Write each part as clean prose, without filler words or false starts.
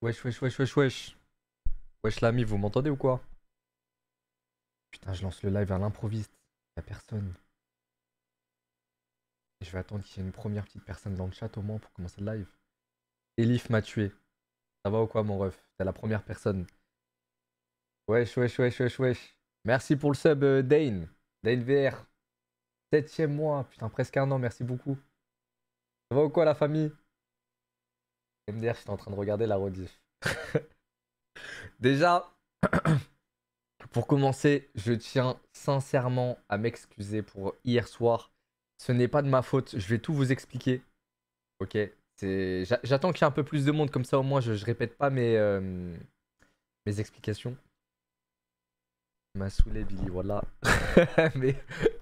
Wesh, wesh, wesh, wesh, wesh. Wesh, l'ami, vous m'entendez ou quoi? Putain, je lance le live à l'improviste. Y'a personne. Je vais attendre qu'il y ait une première petite personne dans le chat au moins pour commencer le live. Elif m'a tué. Ça va ou quoi, mon ref? T'es la première personne. Wesh, wesh, wesh, wesh, wesh. Merci pour le sub, Dane. Dane VR. 7ème mois. Putain, presque un an, merci beaucoup. Ça va ou quoi, la famille? MDR, j'étais en train de regarder la rediff. Déjà, pour commencer, je tiens sincèrement à m'excuser pour hier soir. Ce n'est pas de ma faute, je vais tout vous expliquer. Ok, j'attends qu'il y ait un peu plus de monde, comme ça au moins je répète pas mes explications. Il m'a saoulé Billy, voilà. mais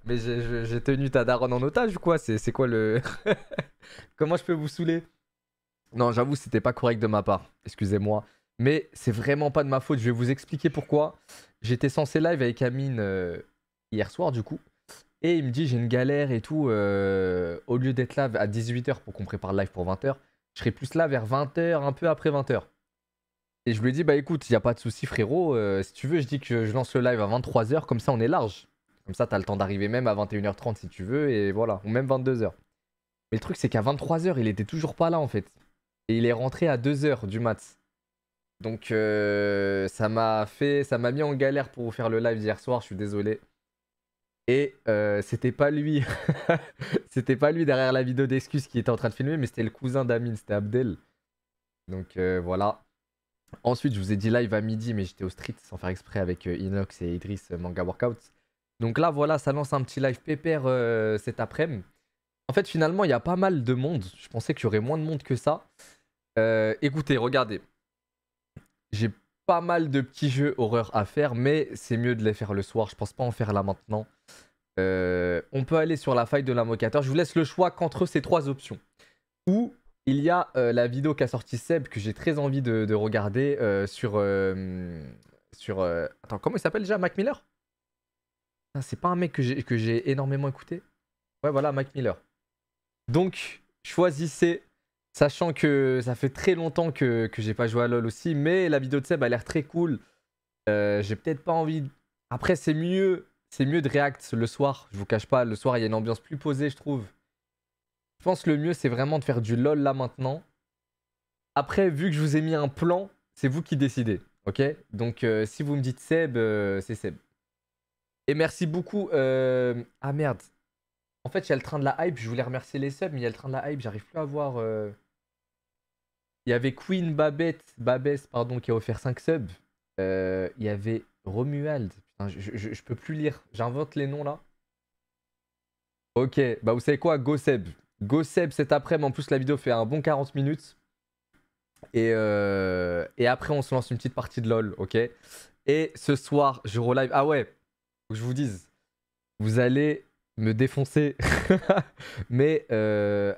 mais j'ai tenu ta daronne en otage ou quoi? C'est quoi le... Comment je peux vous saouler? Non, j'avoue, c'était pas correct de ma part, excusez-moi. Mais c'est vraiment pas de ma faute, je vais vous expliquer pourquoi. J'étais censé live avec Amine hier soir du coup. Et il me dit j'ai une galère et tout. Au lieu d'être là à 18h pour qu'on prépare le live pour 20h, je serai plus là vers 20h, un peu après 20h. Et je lui ai dit bah écoute, il n'y a pas de souci frérot. Si tu veux, je dis que je lance le live à 23h, comme ça on est large. Comme ça t'as le temps d'arriver même à 21h30 si tu veux. Et voilà, ou même 22h. Mais le truc c'est qu'à 23h, il était toujours pas là en fait. Et il est rentré à 2h du mat. Donc ça m'a mis en galère pour vous faire le live d'hier soir, je suis désolé. Et c'était pas lui. C'était pas lui derrière la vidéo d'excuses qui était en train de filmer, mais c'était le cousin d'Amine, c'était Abdel. Donc voilà. Ensuite, je vous ai dit live à midi, mais j'étais au street sans faire exprès avec Inox et Idriss Manga Workout. Donc là, voilà, ça lance un petit live pépère cet après-midi. En fait, finalement, il y a pas mal de monde. Je pensais qu'il y aurait moins de monde que ça. Écoutez, regardez. J'ai pas mal de petits jeux horreur à faire, mais c'est mieux de les faire le soir. Je pense pas en faire là maintenant. On peut aller sur la faille de l'invocateur. Je vous laisse le choix qu'entre ces trois options. Ou il y a la vidéo qu'a sorti Seb que j'ai très envie de regarder sur attends, comment il s'appelle déjà? Mac Miller? Ah, c'est pas un mec que j'ai énormément écouté. Ouais, voilà, Mac Miller. Donc, choisissez. Sachant que ça fait très longtemps que j'ai pas joué à LoL aussi, mais la vidéo de Seb a l'air très cool. J'ai peut-être pas envie. Après, c'est mieux de react le soir. Je vous cache pas, le soir il y a une ambiance plus posée, je trouve. Je pense que le mieux c'est vraiment de faire du LoL là maintenant. Après, vu que je vous ai mis un plan, c'est vous qui décidez, ok? Donc si vous me dites Seb, c'est Seb. Et merci beaucoup. Ah merde. En fait, il y a le train de la hype. Je voulais remercier les subs, mais il y a le train de la hype. J'arrive plus à voir. Il y avait Queen Babes, pardon, qui a offert 5 subs. Il y avait Romuald. Putain, je peux plus lire. J'invente les noms là. Ok, bah vous savez quoi? Go Seb. Go Seb cet après-midi. En plus, la vidéo fait un bon 40 minutes. Et après, on se lance une petite partie de LoL, ok? Et ce soir, je relive. Ah ouais, faut que je vous dise. Vous allez me défoncer. Mais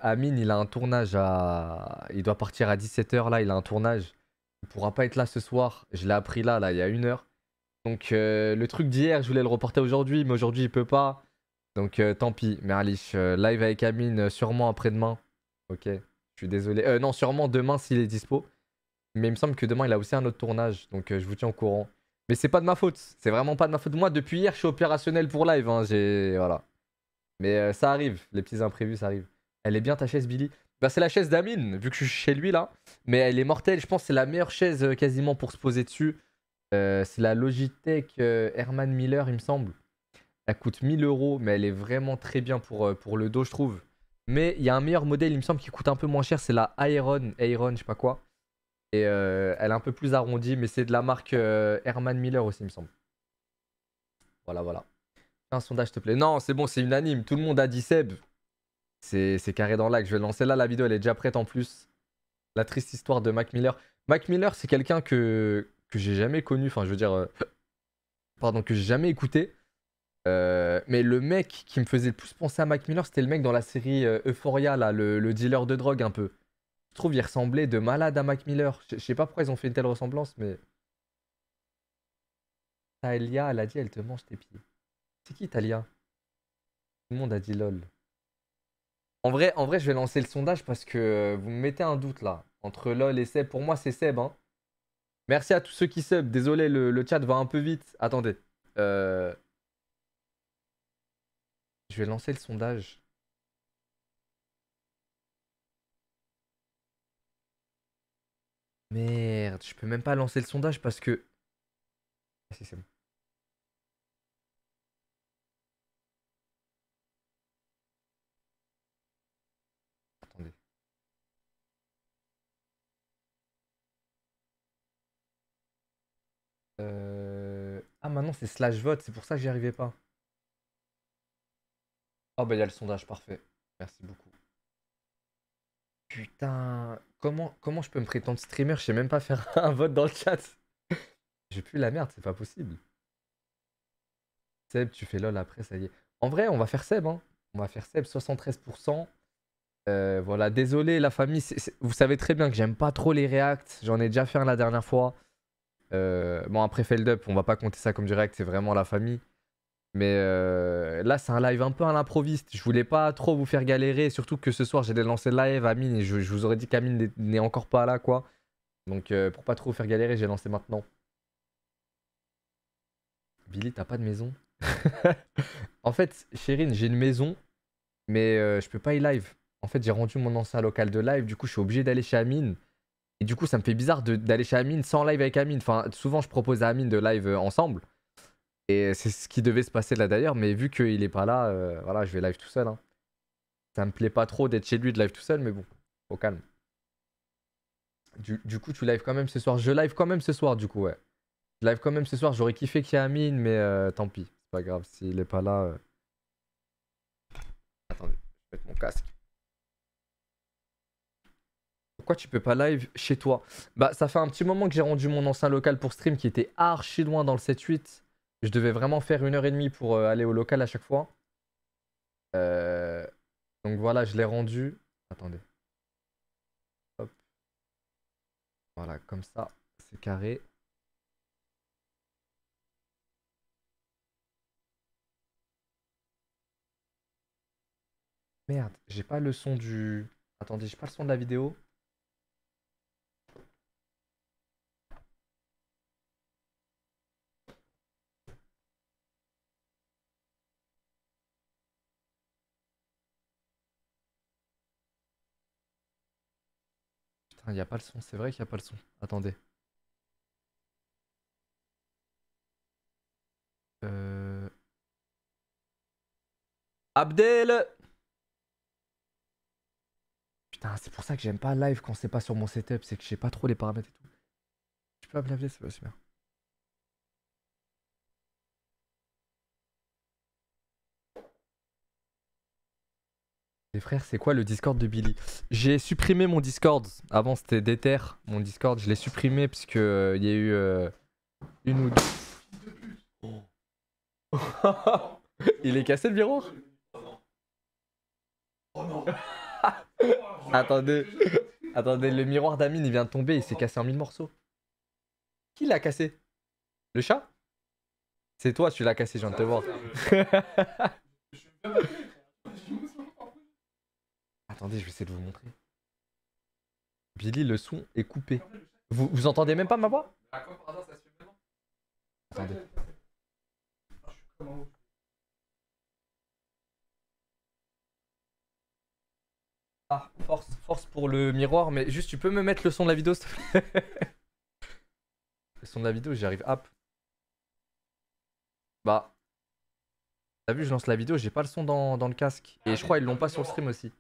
Amine, il a un tournage à... Il doit partir à 17h là, il a un tournage. Il pourra pas être là ce soir. Je l'ai appris là, il y a 1 heure. Donc le truc d'hier, je voulais le reporter aujourd'hui, mais aujourd'hui il peut pas. Donc tant pis. Mais Alice, live avec Amine sûrement après-demain. Ok, je suis désolé. Non, sûrement demain s'il est dispo. Mais il me semble que demain il a aussi un autre tournage. Donc je vous tiens au courant. Mais c'est pas de ma faute. C'est vraiment pas de ma faute. Moi, depuis hier, je suis opérationnel pour live. Hein. Voilà. Mais ça arrive, les petits imprévus, ça arrive. Elle est bien ta chaise, Billy? Bah, c'est la chaise d'Amine, vu que je suis chez lui là. Mais elle est mortelle, je pense que c'est la meilleure chaise quasiment pour se poser dessus. C'est la Logitech Herman Miller, il me semble. Elle coûte 1000 €, mais elle est vraiment très bien pour le dos, je trouve. Mais il y a un meilleur modèle, il me semble, qui coûte un peu moins cher, c'est la Aeron, je sais pas quoi. Et elle est un peu plus arrondie, mais c'est de la marque Herman Miller aussi, il me semble. Voilà, voilà. Un sondage, s'il te plaît. Non, c'est bon, c'est unanime. Tout le monde a dit Seb. C'est carré dans l'axe. Je vais lancer là. La vidéo, elle est déjà prête en plus. La triste histoire de Mac Miller. Mac Miller, c'est quelqu'un que j'ai jamais connu. Enfin, je veux dire... pardon, que j'ai jamais écouté. Mais le mec qui me faisait le plus penser à Mac Miller, c'était le mec dans la série Euphoria, là, le dealer de drogue un peu. Je trouve il ressemblait de malade à Mac Miller. Je sais pas pourquoi ils ont fait une telle ressemblance, mais... Talia, elle a dit, elle te mange tes pieds. C'est qui Talia? Tout le monde a dit lol. En vrai, je vais lancer le sondage parce que vous me mettez un doute là. Entre LoL et Seb. Pour moi, c'est Seb. Hein. Merci à tous ceux qui sub. Désolé, le chat va un peu vite. Attendez. Euh, Je vais lancer le sondage. Merde, je peux même pas lancer le sondage parce que... Ah si, c'est bon. Attendez. Ah, maintenant c'est slash vote, c'est pour ça que j'y arrivais pas. Oh bah il y a le sondage, parfait. Merci beaucoup. Putain, comment je peux me prétendre streamer? Je sais même pas faire un vote dans le chat. J'ai plus la merde, c'est pas possible. Seb, tu fais lol après, ça y est. En vrai, on va faire Seb, hein. On va faire Seb, 73%. Voilà, désolé la famille, vous savez très bien que j'aime pas trop les reacts. J'en ai déjà fait un la dernière fois. Bon, après Failed Up, on va pas compter ça comme du react, c'est vraiment la famille. Mais là, c'est un live un peu à l'improviste. Je voulais pas trop vous faire galérer, surtout que ce soir, j'allais lancer le live. Amine, et je vous aurais dit qu'Amine n'est encore pas là, quoi. Donc, pour pas trop vous faire galérer, j'ai lancé maintenant. Billy, t'as pas de maison? En fait, Chérine, j'ai une maison, mais je peux pas y live. En fait, j'ai rendu mon ancien local de live, du coup, je suis obligé d'aller chez Amine. Et du coup, ça me fait bizarre d'aller chez Amine sans live avec Amine. Enfin, souvent, je propose à Amine de live ensemble. Et c'est ce qui devait se passer là d'ailleurs, mais vu qu'il est pas là, voilà, je vais live tout seul, hein. Ça me plaît pas trop d'être chez lui de live tout seul, mais bon, au calme. Du coup, tu live quand même ce soir. Je live quand même ce soir, du coup, ouais. Je live quand même ce soir. J'aurais kiffé qu'il y ait Amine, mais tant pis. C'est pas grave, s'il est pas là. Attendez, je vais mettre mon casque. Pourquoi tu peux pas live chez toi? Bah, ça fait un petit moment que j'ai rendu mon ancien local pour stream qui était archi loin dans le 7-8. Je devais vraiment faire 1h30 pour aller au local à chaque fois. Euh, Donc voilà, je l'ai rendu. Attendez. Hop. Voilà, comme ça, c'est carré. Merde, j'ai pas le son du... Attendez, j'ai pas le son de la vidéo. Putain, y a pas le son, c'est vrai qu'il y a pas le son. Attendez. Euh... Abdel! Putain, c'est pour ça que j'aime pas live quand c'est pas sur mon setup, c'est que je sais pas trop les paramètres et tout. Tu peux appeler Abdel, c'est pas super. Les frères, c'est quoi le Discord de Billy? J'ai supprimé mon Discord. Avant, c'était Dether. Mon Discord, je l'ai supprimé parce que y a eu une ou deux. Il est cassé le miroir? Attendez, attendez, le miroir d'Amine il vient de tomber, il s'est cassé en 1000 morceaux. Qui l'a cassé? Le chat? C'est toi, tu l'as cassé, je viens de te voir. Attendez, je vais essayer de vous montrer. Billy, le son est coupé. Vous entendez même pas ma voix? Attendez. Ah, force pour le miroir, mais juste tu peux me mettre le son de la vidéo s'il te plaît? Le son de la vidéo, j'y arrive. Hop. Bah, t'as vu, je lance la vidéo, j'ai pas le son dans le casque. Et je crois ils l'ont pas sur le stream aussi.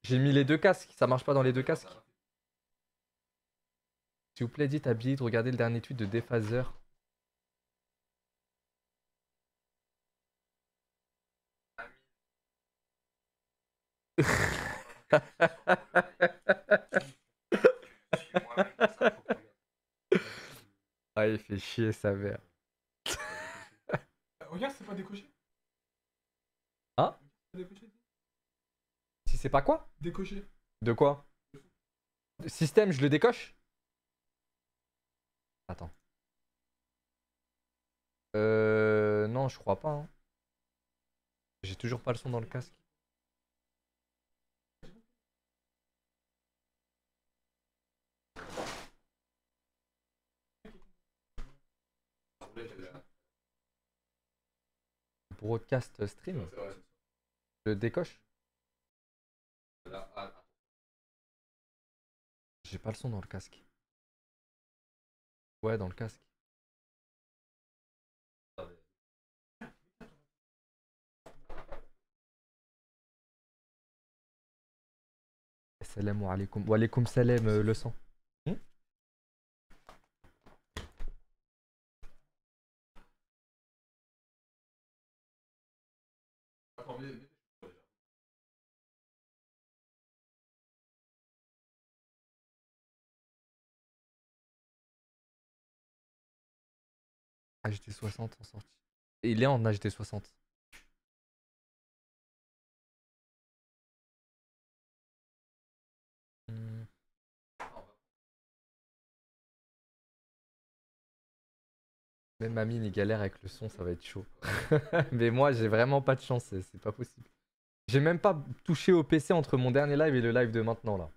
J'ai mis les deux casques, ça marche pas dans les deux casques. S'il vous plaît, dites à Billy de regarder le dernier tweet de Déphaser. Ah, il fait chier sa mère. Regarde, c'est pas décoché. Hein? Décoché. Si c'est pas quoi? Décoché. De quoi? Système, je le décoche? Attends. Non, je crois pas, hein. J'ai toujours pas le son dans le casque. broadcast stream. Je décoche. J'ai pas le son dans le casque. Ouais, dans le casque. Salam alaikum. Wa alaikum salam le sang. HT60 en sortie. Et il est en HT60. Même Amine il galère avec le son, ça va être chaud. Mais moi j'ai vraiment pas de chance, c'est pas possible. J'ai même pas touché au PC entre mon dernier live et le live de maintenant là.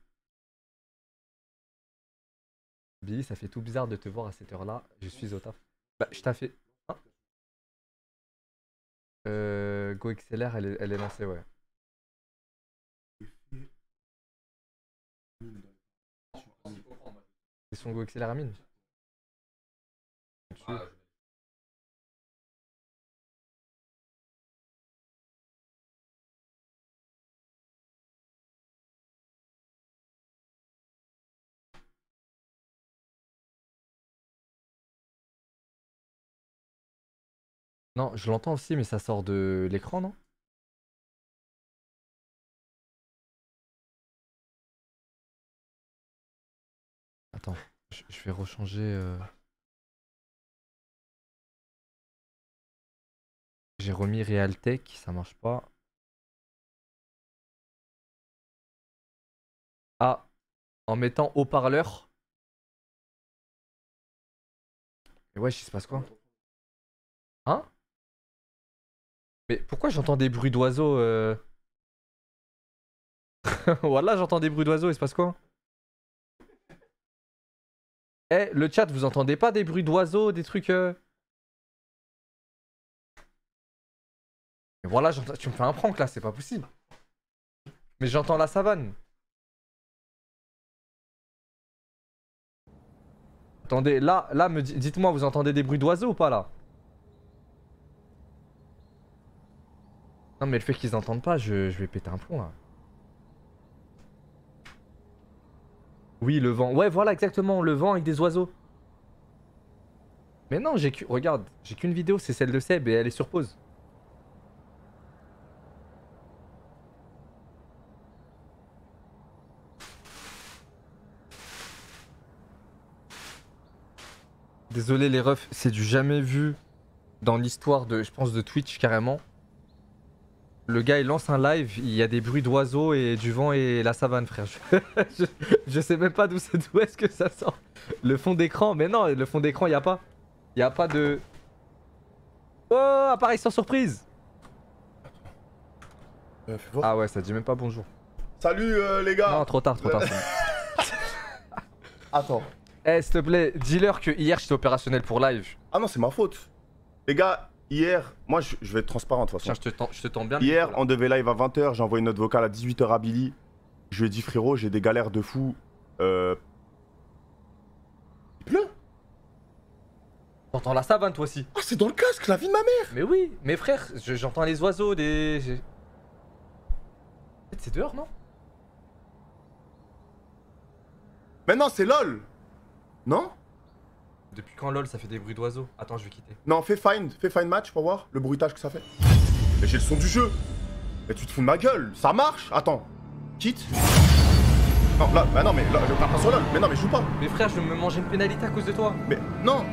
Billy, ça fait tout bizarre de te voir à cette heure-là. Je suis au taf. Bah, je t'ai fait. Hein GoXLR, elle est lancée, ouais. C'est son GoXLR à mine. Non, je l'entends aussi, mais ça sort de l'écran, non? Attends, je vais rechanger. J'ai remis Realtek, ça marche pas. Ah, en mettant haut-parleur. Mais wesh, il se passe quoi? Hein? Mais pourquoi j'entends des bruits d'oiseaux Voilà, j'entends des bruits d'oiseaux, il se passe quoi? Eh, le chat, vous entendez pas des bruits d'oiseaux, des trucs Mais voilà, tu me fais un prank là, c'est pas possible. Mais j'entends la savane. Attendez, là, dites-moi, vous entendez des bruits d'oiseaux ou pas là? Non mais le fait qu'ils entendent pas, je vais péter un plomb là. Oui, le vent. Ouais, voilà, exactement, le vent avec des oiseaux. Mais non, regarde, j'ai qu'une vidéo, c'est celle de Seb et elle est sur pause. Désolé les refs, c'est du jamais vu dans l'histoire de, je pense, de Twitch carrément. Le gars il lance un live, il y a des bruits d'oiseaux et du vent et la savane frère. Je sais même pas d'où est-ce que ça sort. Le fond d'écran, mais non, le fond d'écran il y a pas. Il y a pas de... Oh, apparition surprise. Ah ouais, ça dit même pas bonjour. Salut les gars. Non, trop tard, trop tard. Attends. Eh, s'il te plaît, dis-leur que hier j'étais opérationnel pour live. Ah non, c'est ma faute. Les gars, hier, moi je vais être transparent de toute façon. Tiens, je te tends bien. Hier, on devait live à 20h, j'ai envoyé une note vocale à 18h à Billy. Je lui ai dit frérot, j'ai des galères de fou. Il pleut. T'entends la savane toi aussi. Ah, c'est dans le casque, la vie de ma mère. Mais oui, mes frères, j'entends les oiseaux, c'est dehors, non? Mais non, c'est LOL. Non? Depuis quand LOL ça fait des bruits d'oiseaux? Attends, je vais quitter. Non, fais find match pour voir le bruitage que ça fait. Mais j'ai le son du jeu. Mais tu te fous de ma gueule, ça marche. Attends, quitte. Non, là, bah non, mais là, je pars pas sur LOL. Mais non, mais je joue pas. Mais frère, je vais me manger une pénalité à cause de toi. Mais non,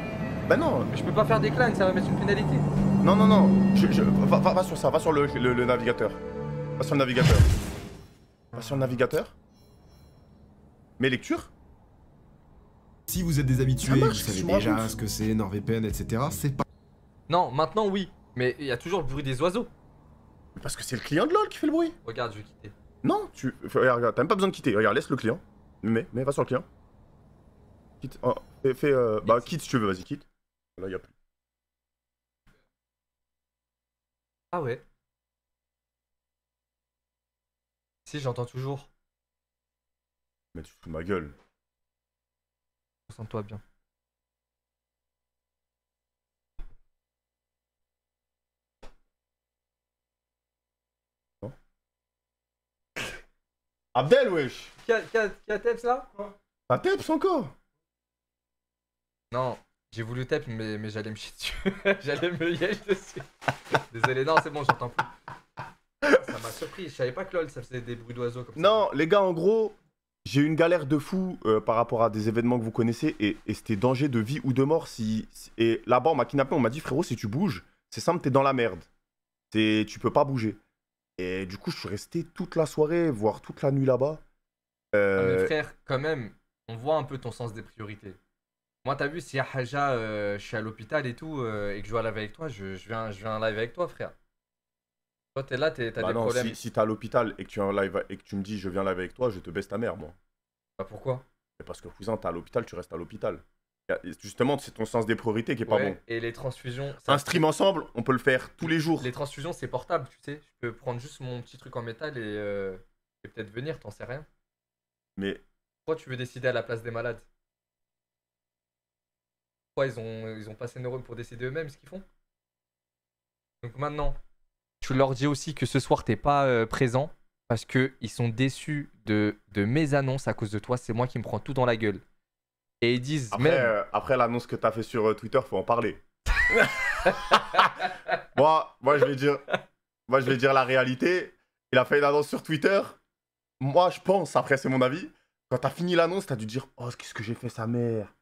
bah non. Mais je peux pas faire des clans, ça va mettre une pénalité. Non, non, non. Va sur ça, va sur le navigateur. Va sur le navigateur. Va sur le navigateur. Mes lectures. Si vous êtes des habitués, Ça marche, vous savez je me déjà rajoute. ce que c'est, NordVPN, etc. C'est pas... Non, maintenant oui. Mais il y a toujours le bruit des oiseaux. Parce que c'est le client de LOL qui fait le bruit. Regarde, je vais quitter. Non, regarde, t'as même pas besoin de quitter. Regarde, laisse le client. Mais va sur le client. Quitte. Oh, bah, quitte si tu veux, vas-y, quitte. Là, y a plus. Ah ouais. Si, j'entends toujours. Mais tu te fous de ma gueule. Concentre-toi bien. Non. Abdel, wesh. Qui a Teps là? T'as Teps encore? Non, j'ai voulu Teps, mais j'allais me chier dessus. J'allais me yèche dessus. Désolé, non, c'est bon, j'entends plus. Ça m'a surpris, je savais pas que LOL ça faisait des bruits d'oiseaux comme ça. Non, les gars, en gros, j'ai eu une galère de fou par rapport à des événements que vous connaissez et c'était danger de vie ou de mort et là-bas, on m'a kidnappé, on m'a dit, frérot, si tu bouges, c'est simple, t'es dans la merde. Tu peux pas bouger. Et du coup, je suis resté toute la soirée, voire toute la nuit là-bas. Ah, mais frère, quand même, on voit un peu ton sens des priorités. Moi, t'as vu, si à Haja, je suis à l'hôpital et tout, et que je joue à live avec toi, je viens en live avec toi, frère. Toi, t'es là, t'as Bah des non, problèmes. si t'es à l'hôpital et que tu es en live et que tu me dis, je viens live avec toi, je te baisse ta mère, moi. Bah pourquoi? Mais parce que, cousin, t'es à l'hôpital, tu restes à l'hôpital. Justement, c'est ton sens des priorités qui est pas Ouais, bon. et les transfusions. Un stream ensemble, on peut le faire tous les jours. Les transfusions, c'est portable, tu sais. Je peux prendre juste mon petit truc en métal et peut-être venir, t'en sais rien. Mais Pourquoi tu veux décider à la place des malades? Pourquoi ils ont pas ces neurones pour décider eux-mêmes ce qu'ils font? Donc maintenant, tu leur dis aussi que ce soir, t'es pas présent parce qu'ils sont déçus de mes annonces à cause de toi. C'est moi qui me prends tout dans la gueule. Et ils disent après, même. après l'annonce que t'as fait sur Twitter, faut en parler. moi, je vais dire la réalité. Il a fait une annonce sur Twitter. Moi, je pense, après, c'est mon avis. Quand t'as fini l'annonce, t'as dû dire, oh, qu'est-ce que j'ai fait, sa mère.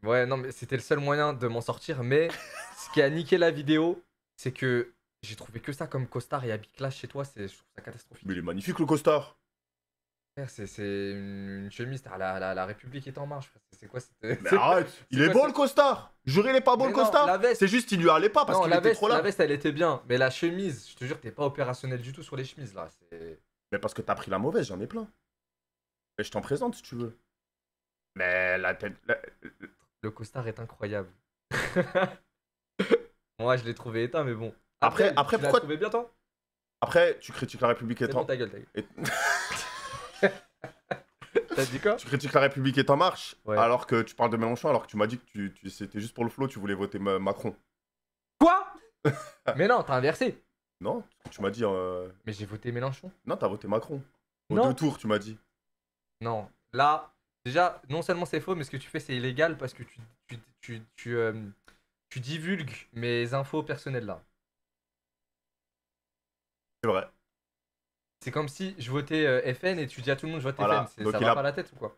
Ouais, non, mais c'était le seul moyen de m'en sortir. Mais ce qui a niqué la vidéo, c'est que j'ai trouvé que ça comme costard et habit clash chez toi. Je trouve ça catastrophique. Mais il est magnifique, le costard. Frère, c'est une chemise. La République est en marche. Frère. C'est quoi cette. Mais arrête, il est quoi, beau c'est- le costard. Juré, il est pas beau Mais le non, costard. la veste. C'est juste, il lui allait pas parce Non, qu'il était trop la là. veste, elle était bien. Mais la chemise, je te jure, t'es pas opérationnel du tout sur les chemises là. Mais parce que t'as pris la mauvaise, j'en ai plein. Mais je t'en présente si tu veux. Mais la tête. Le costard est incroyable. Moi, je l'ai trouvé éteint, mais bon. Après, tu l'as pourquoi. trouvé bien, toi? Après, tu critiques la République C'est bon, étant. ta gueule, ta gueule. et- T'as dit quoi? Tu critiques la République est en marche, Ouais. alors que tu parles de Mélenchon, alors que tu m'as dit que c'était juste pour le flow, tu voulais voter Macron. Quoi? Mais non, t'as inversé. Non, tu m'as dit. Mais j'ai voté Mélenchon. Non, t'as voté Macron. Aux Non. 2 tours, tu m'as dit. Non. Là, déjà, non seulement c'est faux, mais ce que tu fais, c'est illégal parce que tu divulgues mes infos personnelles là. C'est vrai. C'est comme si je votais FN et tu dis à tout le monde je vote Voilà. FN. Donc Ça il va a- pas la tête ou quoi?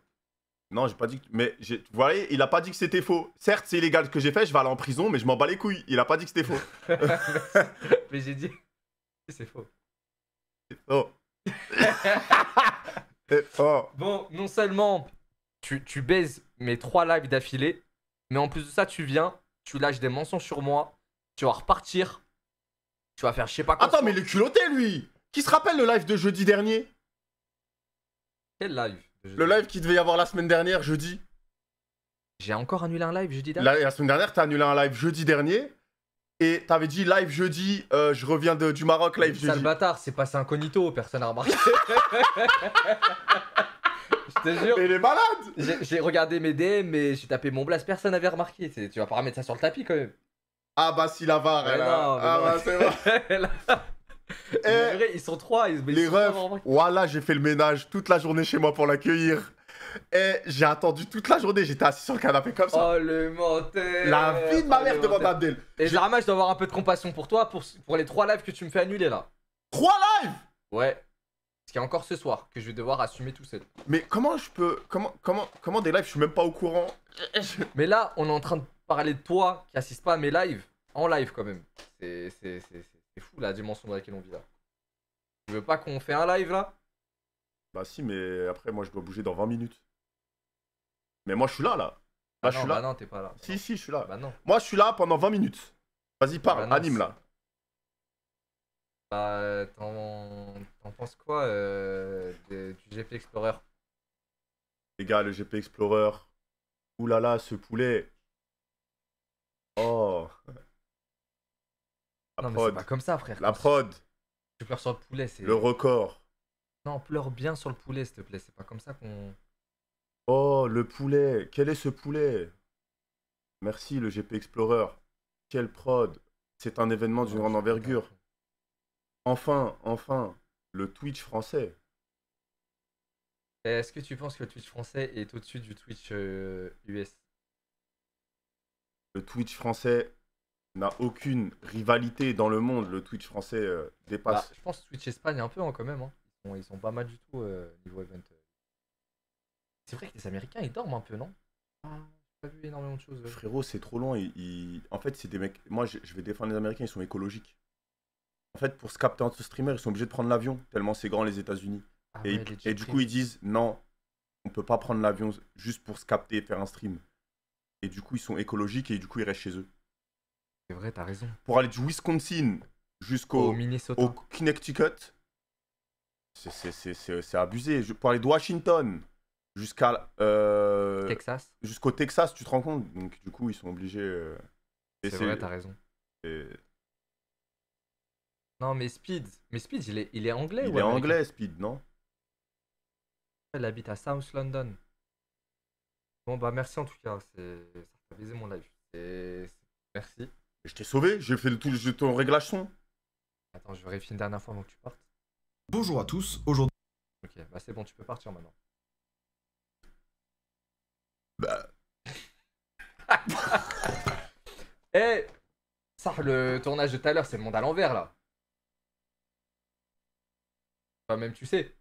Non, j'ai pas dit. Mais vous voyez, il a pas dit que c'était faux. Certes, c'est illégal ce que j'ai fait, je vais aller en prison, mais je m'en bats les couilles. Il a pas dit que c'était faux. Mais j'ai dit. C'est faux. Oh. Oh. Bon, non seulement tu baises mes 3 lives d'affilée, mais en plus de ça, tu viens, tu lâches des mensonges sur moi, tu vas repartir, tu vas faire je sais pas quoi. Attends, mais il est culotté, lui. Qui se rappelle le live de jeudi dernier? Quel live? Le live qui devait y avoir la semaine dernière, jeudi. J'ai encore annulé un live jeudi dernier. La semaine dernière, t'as annulé un live jeudi dernier. Et t'avais dit live jeudi, je reviens du Maroc, live Sale jeudi. bâtard, c'est passé incognito, personne n'a remarqué. Je te jure. Mais il est malade. J'ai regardé mes DM et j'ai tapé mon blast, personne n'avait remarqué. Tu vas pas remettre ça sur le tapis quand même. Ah bah si la VAR, Mais elle non, a... mais Ah non. bah c'est vrai. Là- Eh, Mais vrai, ils sont 3, ils les sont pas refs, remarqués. voilà, j'ai fait le ménage toute la journée chez moi pour l'accueillir. Et j'ai attendu toute la journée, j'étais assis sur le canapé comme ça. Oh le menteur. La vie de ma Oh, mère le demande menteur. Abdel. Et Zarama, je dois avoir un peu de compassion pour toi pour les 3 lives que tu me fais annuler là. 3 lives. Ouais. Parce qu'il y a encore ce soir que je vais devoir assumer tout seul. Mais comment je peux... Comment des lives, je suis même pas au courant. Mais là, on est en train de parler de toi qui assiste pas à mes lives. En live quand même. C'est fou la dimension dans laquelle on vit là. Tu veux pas qu'on fait un live là? Bah si, mais après, moi, je dois bouger dans 20 minutes. Mais moi, je suis là, là. Là, Bah je suis non, là. bah non, t'es pas là. Si, si, je suis là. Bah non. Moi, je suis là pendant 20 minutes. Vas-y, parle, Bah non, anime, c'est- là. Bah t'en penses quoi du GP Explorer? Les gars, le GP Explorer. Ouh là là, ce poulet. Oh. Non, mais c'est prod. pas comme ça, frère. La prod. Tu pleures sur le poulet, c'est. Le record. Non, pleure bien sur le poulet, s'il te plaît. C'est pas comme ça qu'on. Oh, le poulet. Quel est ce poulet? Merci, le GP Explorer. Quelle prod. C'est un événement d'une grande envergure. Enfin, le Twitch français. Est-ce que tu penses que le Twitch français est au-dessus du Twitch US? Le Twitch français n'a aucune rivalité dans le monde. Le Twitch français Bah, dépasse. je pense Twitch Espagne un peu hein, quand même. Hein. Ils sont pas mal du tout niveau event. C'est vrai que les Américains ils dorment un peu, non? Ah, j'ai pas vu énormément de choses. Frérot, c'est trop long. En fait, c'est des mecs. Moi, je vais défendre les Américains, ils sont écologiques. En fait, pour se capter entre streamers, ils sont obligés de prendre l'avion, tellement c'est grand les États-Unis. Ah Et, ouais, les et du coup, ils disent non, on peut pas prendre l'avion juste pour se capter et faire un stream. Et du coup, ils sont écologiques et du coup, ils restent chez eux. C'est vrai, t'as raison. Pour aller du Wisconsin Au jusqu'au Minnesota. au Connecticut, c'est abusé. Pour aller de Washington jusqu'à Texas. jusqu'au Texas, tu te rends compte? Donc, du coup, ils sont obligés. Et C'est vrai, t'as raison. et- Non, mais Speed. Mais Speed, il est anglais Il ou est américain? anglais, Speed, non? Il habite à South London. Bon, bah merci en tout cas. Ça fait plaisir mon live. Merci. Je t'ai sauvé, j'ai fait ton réglage son. Attends, je vérifie une dernière fois avant que tu partes. Bonjour à tous, aujourd'hui Ok, bah c'est bon, tu peux partir maintenant. Bah, Eh ça, le tournage de tout à l'heure, c'est le monde à l'envers là. Enfin, même tu sais.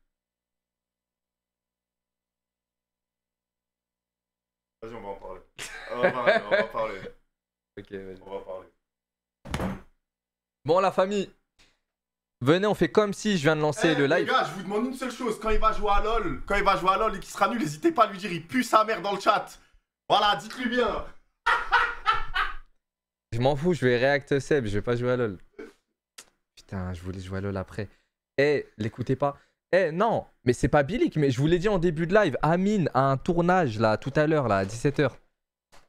vas-y, on va en parler. On va parler. Ok, vas-y. On va parler. Bon, la famille. Venez, on fait comme si je viens de lancer le Les live. gars, je vous demande une seule chose. Quand il va jouer à LoL, et qu'il sera nul, n'hésitez pas à lui dire il pue sa mère dans le chat. Voilà, dites-lui bien. Je m'en fous, je vais react Seb, je vais pas jouer à LoL. Putain, je voulais jouer à LoL après. Eh, l'écoutez pas. Eh, non, mais c'est pas Bilic, mais je vous l'ai dit en début de live. Amine a un tournage là, tout à l'heure, là, à 17h.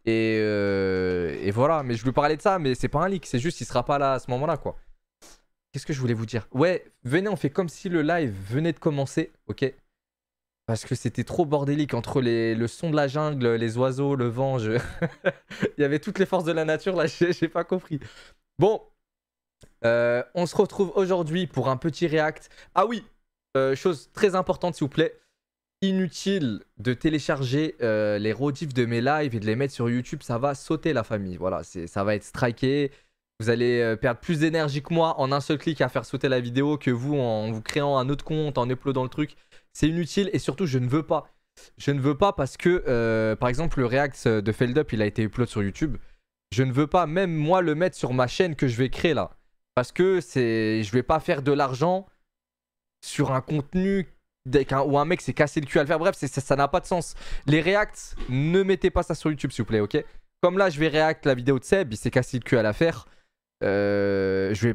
Et voilà, mais je lui parlais de ça, mais c'est pas un leak, c'est juste qu'il sera pas là à ce moment-là, quoi. Qu'est-ce que je voulais vous dire? Ouais, venez, on fait comme si le live venait de commencer, ok? Parce que c'était trop bordélique entre le son de la jungle, les oiseaux, le vent. Il y avait toutes les forces de la nature, là, j'ai pas compris. Bon, on se retrouve aujourd'hui pour un petit react. Ah oui, chose très importante, s'il vous plaît. Inutile de télécharger les rediffs de mes lives et de les mettre sur YouTube, ça va sauter la famille. Voilà, ça va être striké. Vous allez perdre plus d'énergie que moi en un seul clic à faire sauter la vidéo que vous en vous créant un autre compte, en uploadant le truc. C'est inutile et surtout je ne veux pas. Je ne veux pas parce que par exemple le react de Feldup il a été upload sur YouTube. Je ne veux pas même moi le mettre sur ma chaîne que je vais créer là. Parce que je vais pas faire de l'argent sur un contenu où un mec s'est cassé le cul à le faire. Bref, ça n'a pas de sens. Les reacts, ne mettez pas ça sur YouTube s'il vous plaît, ok? Comme là je vais react la vidéo de Seb, il s'est cassé le cul à la faire. Je vais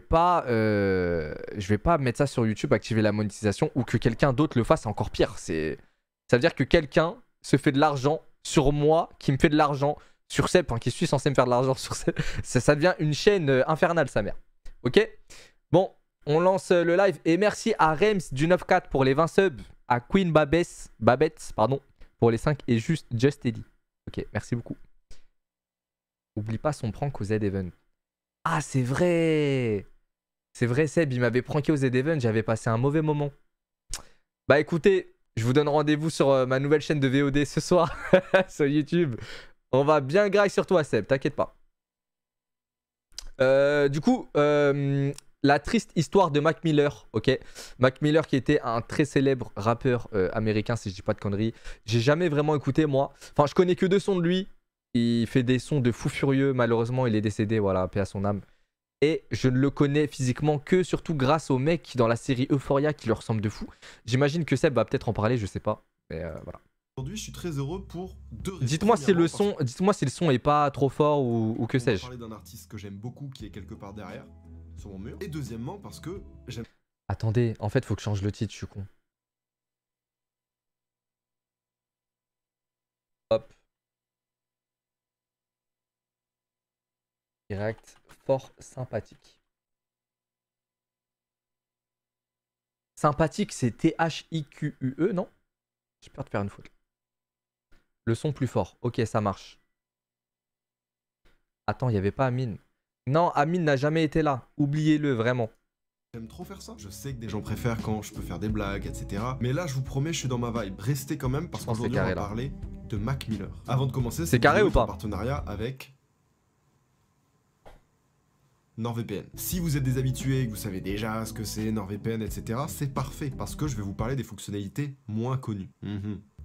pas mettre ça sur YouTube, activer la monétisation ou que quelqu'un d'autre le fasse, c'est encore pire. Ça veut dire que quelqu'un se fait de l'argent sur moi, qui me fait de l'argent sur Seb, qui suis censé me faire de l'argent sur Seb. Ça devient une chaîne infernale, sa mère. Ok? Bon, on lance le live et merci à Rems du 9-4 pour les 20 subs, à Queen Babette pardon, pour les 5 et Just Eddie. Ok, merci beaucoup. Oublie pas son prank au Z-Event. Ah, c'est vrai! C'est vrai, Seb, il m'avait pranké aux Z-Event, j'avais passé un mauvais moment. Bah écoutez, je vous donne rendez-vous sur ma nouvelle chaîne de VOD ce soir, sur YouTube. On va bien grailler sur toi, Seb, t'inquiète pas. Du coup, la triste histoire de Mac Miller, ok? Mac Miller qui était un très célèbre rappeur américain, si je dis pas de conneries. J'ai jamais vraiment écouté, moi. Enfin, je connais que 2 sons de lui. Il fait des sons de fou furieux. Malheureusement, il est décédé, voilà, paix à son âme. Et je ne le connais physiquement que surtout grâce au mec dans la série Euphoria qui lui ressemble de fou. J'imagine que Seb va peut-être en parler, je sais pas. Mais voilà. je suis très heureux pour 2 raisons. Dites-moi si le son, est pas trop fort ou que on va sais-je. parler d'un artiste que j'aime beaucoup qui est quelque part derrière, sur mon mur. Et deuxièmement parce que j'aime Attendez, en fait, faut que je change le titre, je suis con. Hop. Direct, fort sympathique. Sympathique, c'est T-H-I-Q-U-E, non? J'ai peur de faire une faute. Le son plus fort. Ok, ça marche. Attends, il n'y avait pas Amine. Non, Amine n'a jamais été là. Oubliez-le, vraiment. J'aime trop faire ça. Je sais que des gens préfèrent quand je peux faire des blagues, etc. Mais là, je vous promets, je suis dans ma vibe. Restez quand même parce pense que qu'aujourd'hui, c'est on carré, va là. parler de Mac Miller. Avant de commencer, C'est carré ou pas? en partenariat avec NordVPN. Si vous êtes des habitués et que vous savez déjà ce que c'est NordVPN, etc., c'est parfait parce que je vais vous parler des fonctionnalités moins connues.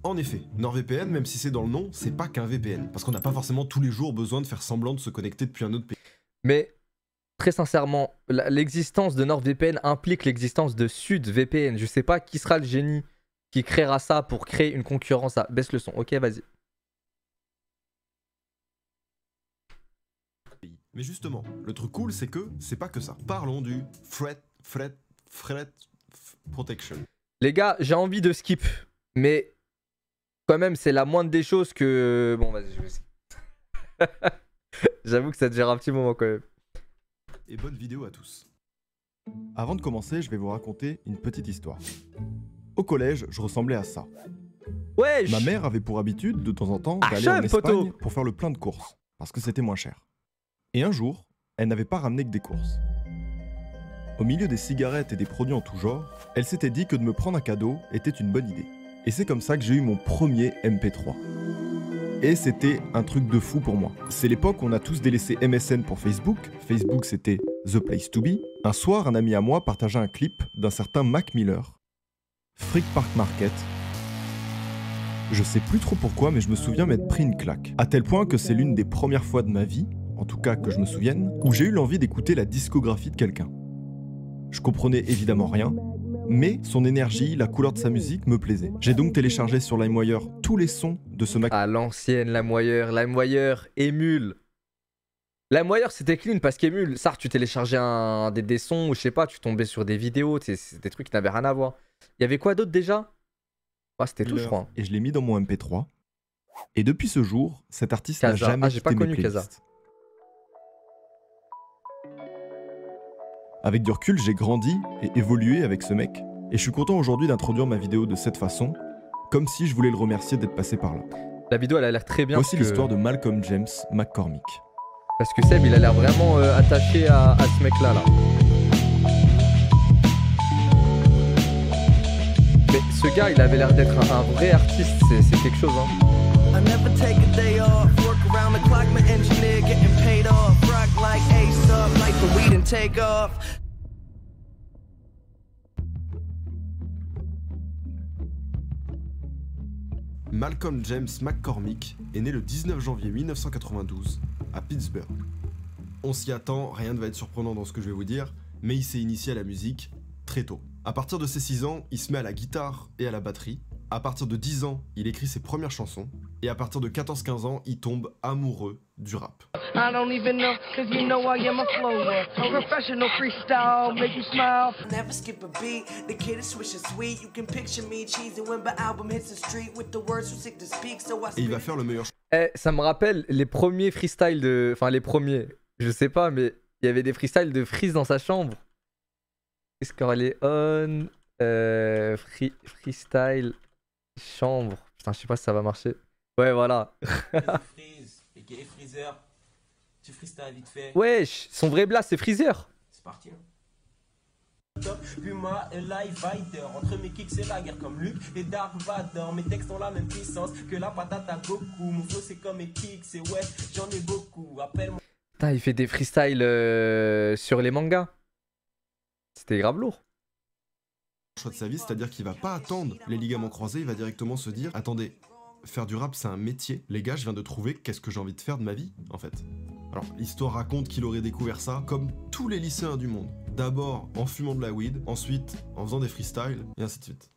En effet, NordVPN, même si c'est dans le nom, c'est pas qu'un VPN. Parce qu'on n'a pas forcément tous les jours besoin de faire semblant de se connecter depuis un autre pays. Mais très sincèrement, l'existence de NordVPN implique l'existence de SudVPN. Je sais pas qui sera le génie qui créera ça pour créer une concurrence. Ah, baisse le son. Ok, vas-y. Mais justement, le truc cool, c'est que c'est pas que ça. Parlons du Threat Protection. Les gars, j'ai envie de skip. Mais quand même, c'est la moindre des choses que... Bon, vas-y, je vais essayer. J'avoue que ça te gère un petit moment quand même. Et bonne vidéo à tous. Avant de commencer, je vais vous raconter une petite histoire. Au collège, je ressemblais à ça. Wesh. Ma mère avait pour habitude, de temps en temps, Ah, d'aller en chum, Espagne poteau. pour faire le plein de courses, parce que c'était moins cher. Et un jour, elle n'avait pas ramené que des courses. Au milieu des cigarettes et des produits en tout genre, elle s'était dit que de me prendre un cadeau était une bonne idée. Et c'est comme ça que j'ai eu mon premier MP3. Et c'était un truc de fou pour moi. C'est l'époque où on a tous délaissé MSN pour Facebook. Facebook, c'était The Place to Be. Un soir, un ami à moi partagea un clip d'un certain Mac Miller, Frick Park Market. Je sais plus trop pourquoi, mais je me souviens m'être pris une claque. À tel point que c'est l'une des premières fois de ma vie, en tout cas que je me souvienne, où j'ai eu l'envie d'écouter la discographie de quelqu'un. Je comprenais évidemment rien, mais son énergie, la couleur de sa musique me plaisait. J'ai donc téléchargé sur LimeWire tous les sons de ce Mac. À l'ancienne, LimeWire émule. LimeWire c'était clean parce qu'émule, ça, tu téléchargeais des sons ou je sais pas, tu tombais sur des vidéos, c'est des trucs qui n'avaient rien à voir. Il y avait quoi d'autre déjà? Ah, c'était tout, je crois. Et je l'ai mis dans mon MP3. Et depuis ce jour, cet artiste n'a Kaza. jamais Ah, j'ai pas quitté mes connu Kaza. playlists. Avec du recul, j'ai grandi et évolué avec ce mec. Et je suis content aujourd'hui d'introduire ma vidéo de cette façon, comme si je voulais le remercier d'être passé par là. La vidéo elle a l'air très bien. Voici parce que- l'histoire de Malcolm James McCormick. Parce que Seb il a l'air vraiment attaché à ce mec là. Mais ce gars il avait l'air d'être un vrai artiste, c'est quelque chose hein. I never take a day off. Work around the clock, my engineer getting paid off. Rock like Ace up, like the weed and take off. Malcolm James McCormick est né le 19 janvier 1992 à Pittsburgh. On s'y attend, rien ne va être surprenant dans ce que je vais vous dire, mais il s'est initié à la musique très tôt. À partir de ses 6 ans, il se met à la guitare et à la batterie. À partir de 10 ans, il écrit ses premières chansons. Et à partir de 14-15 ans, il tombe amoureux du rap. I don't even know, cause you know I am a flower. Professional freestyle, make you smile. Never skip a beat, the kid is swishing sweet. You can picture me cheesing when my album hits the street with the words too sick to speak. So I Et il va faire le meilleur Ça me rappelle les premiers freestyles de... Enfin les premiers, je sais pas mais il y avait des freestyles de Freeze dans sa chambre. Freeze on freestyle chambre. Putain je sais pas si ça va marcher. Ouais voilà. Freeze, et Freezer, tu freestyle vite fait. Wesh, son vrai blast c'est Freezer. C'est parti. Top, Puma et Live Fighter. Entre mes kicks c'est la guerre comme Luke et Dark Vador. Mes textes ont la même puissance que la patate à Goku. Mon flow c'est comme mes kicks, c'est ouais, j'en ai beaucoup. Appelle-moi. Putain il fait des freestyles sur les mangas. C'était grave lourd. choix de sa vie, c'est-à-dire qu'il va pas attendre les ligaments croisés, il va directement se dire « Attendez, faire du rap c'est un métier. Les gars, je viens de trouver qu'est-ce que j'ai envie de faire de ma vie, en fait. » Alors, l'histoire raconte qu'il aurait découvert ça comme tous les lycéens du monde. D'abord en fumant de la weed, ensuite en faisant des freestyles, et ainsi de suite.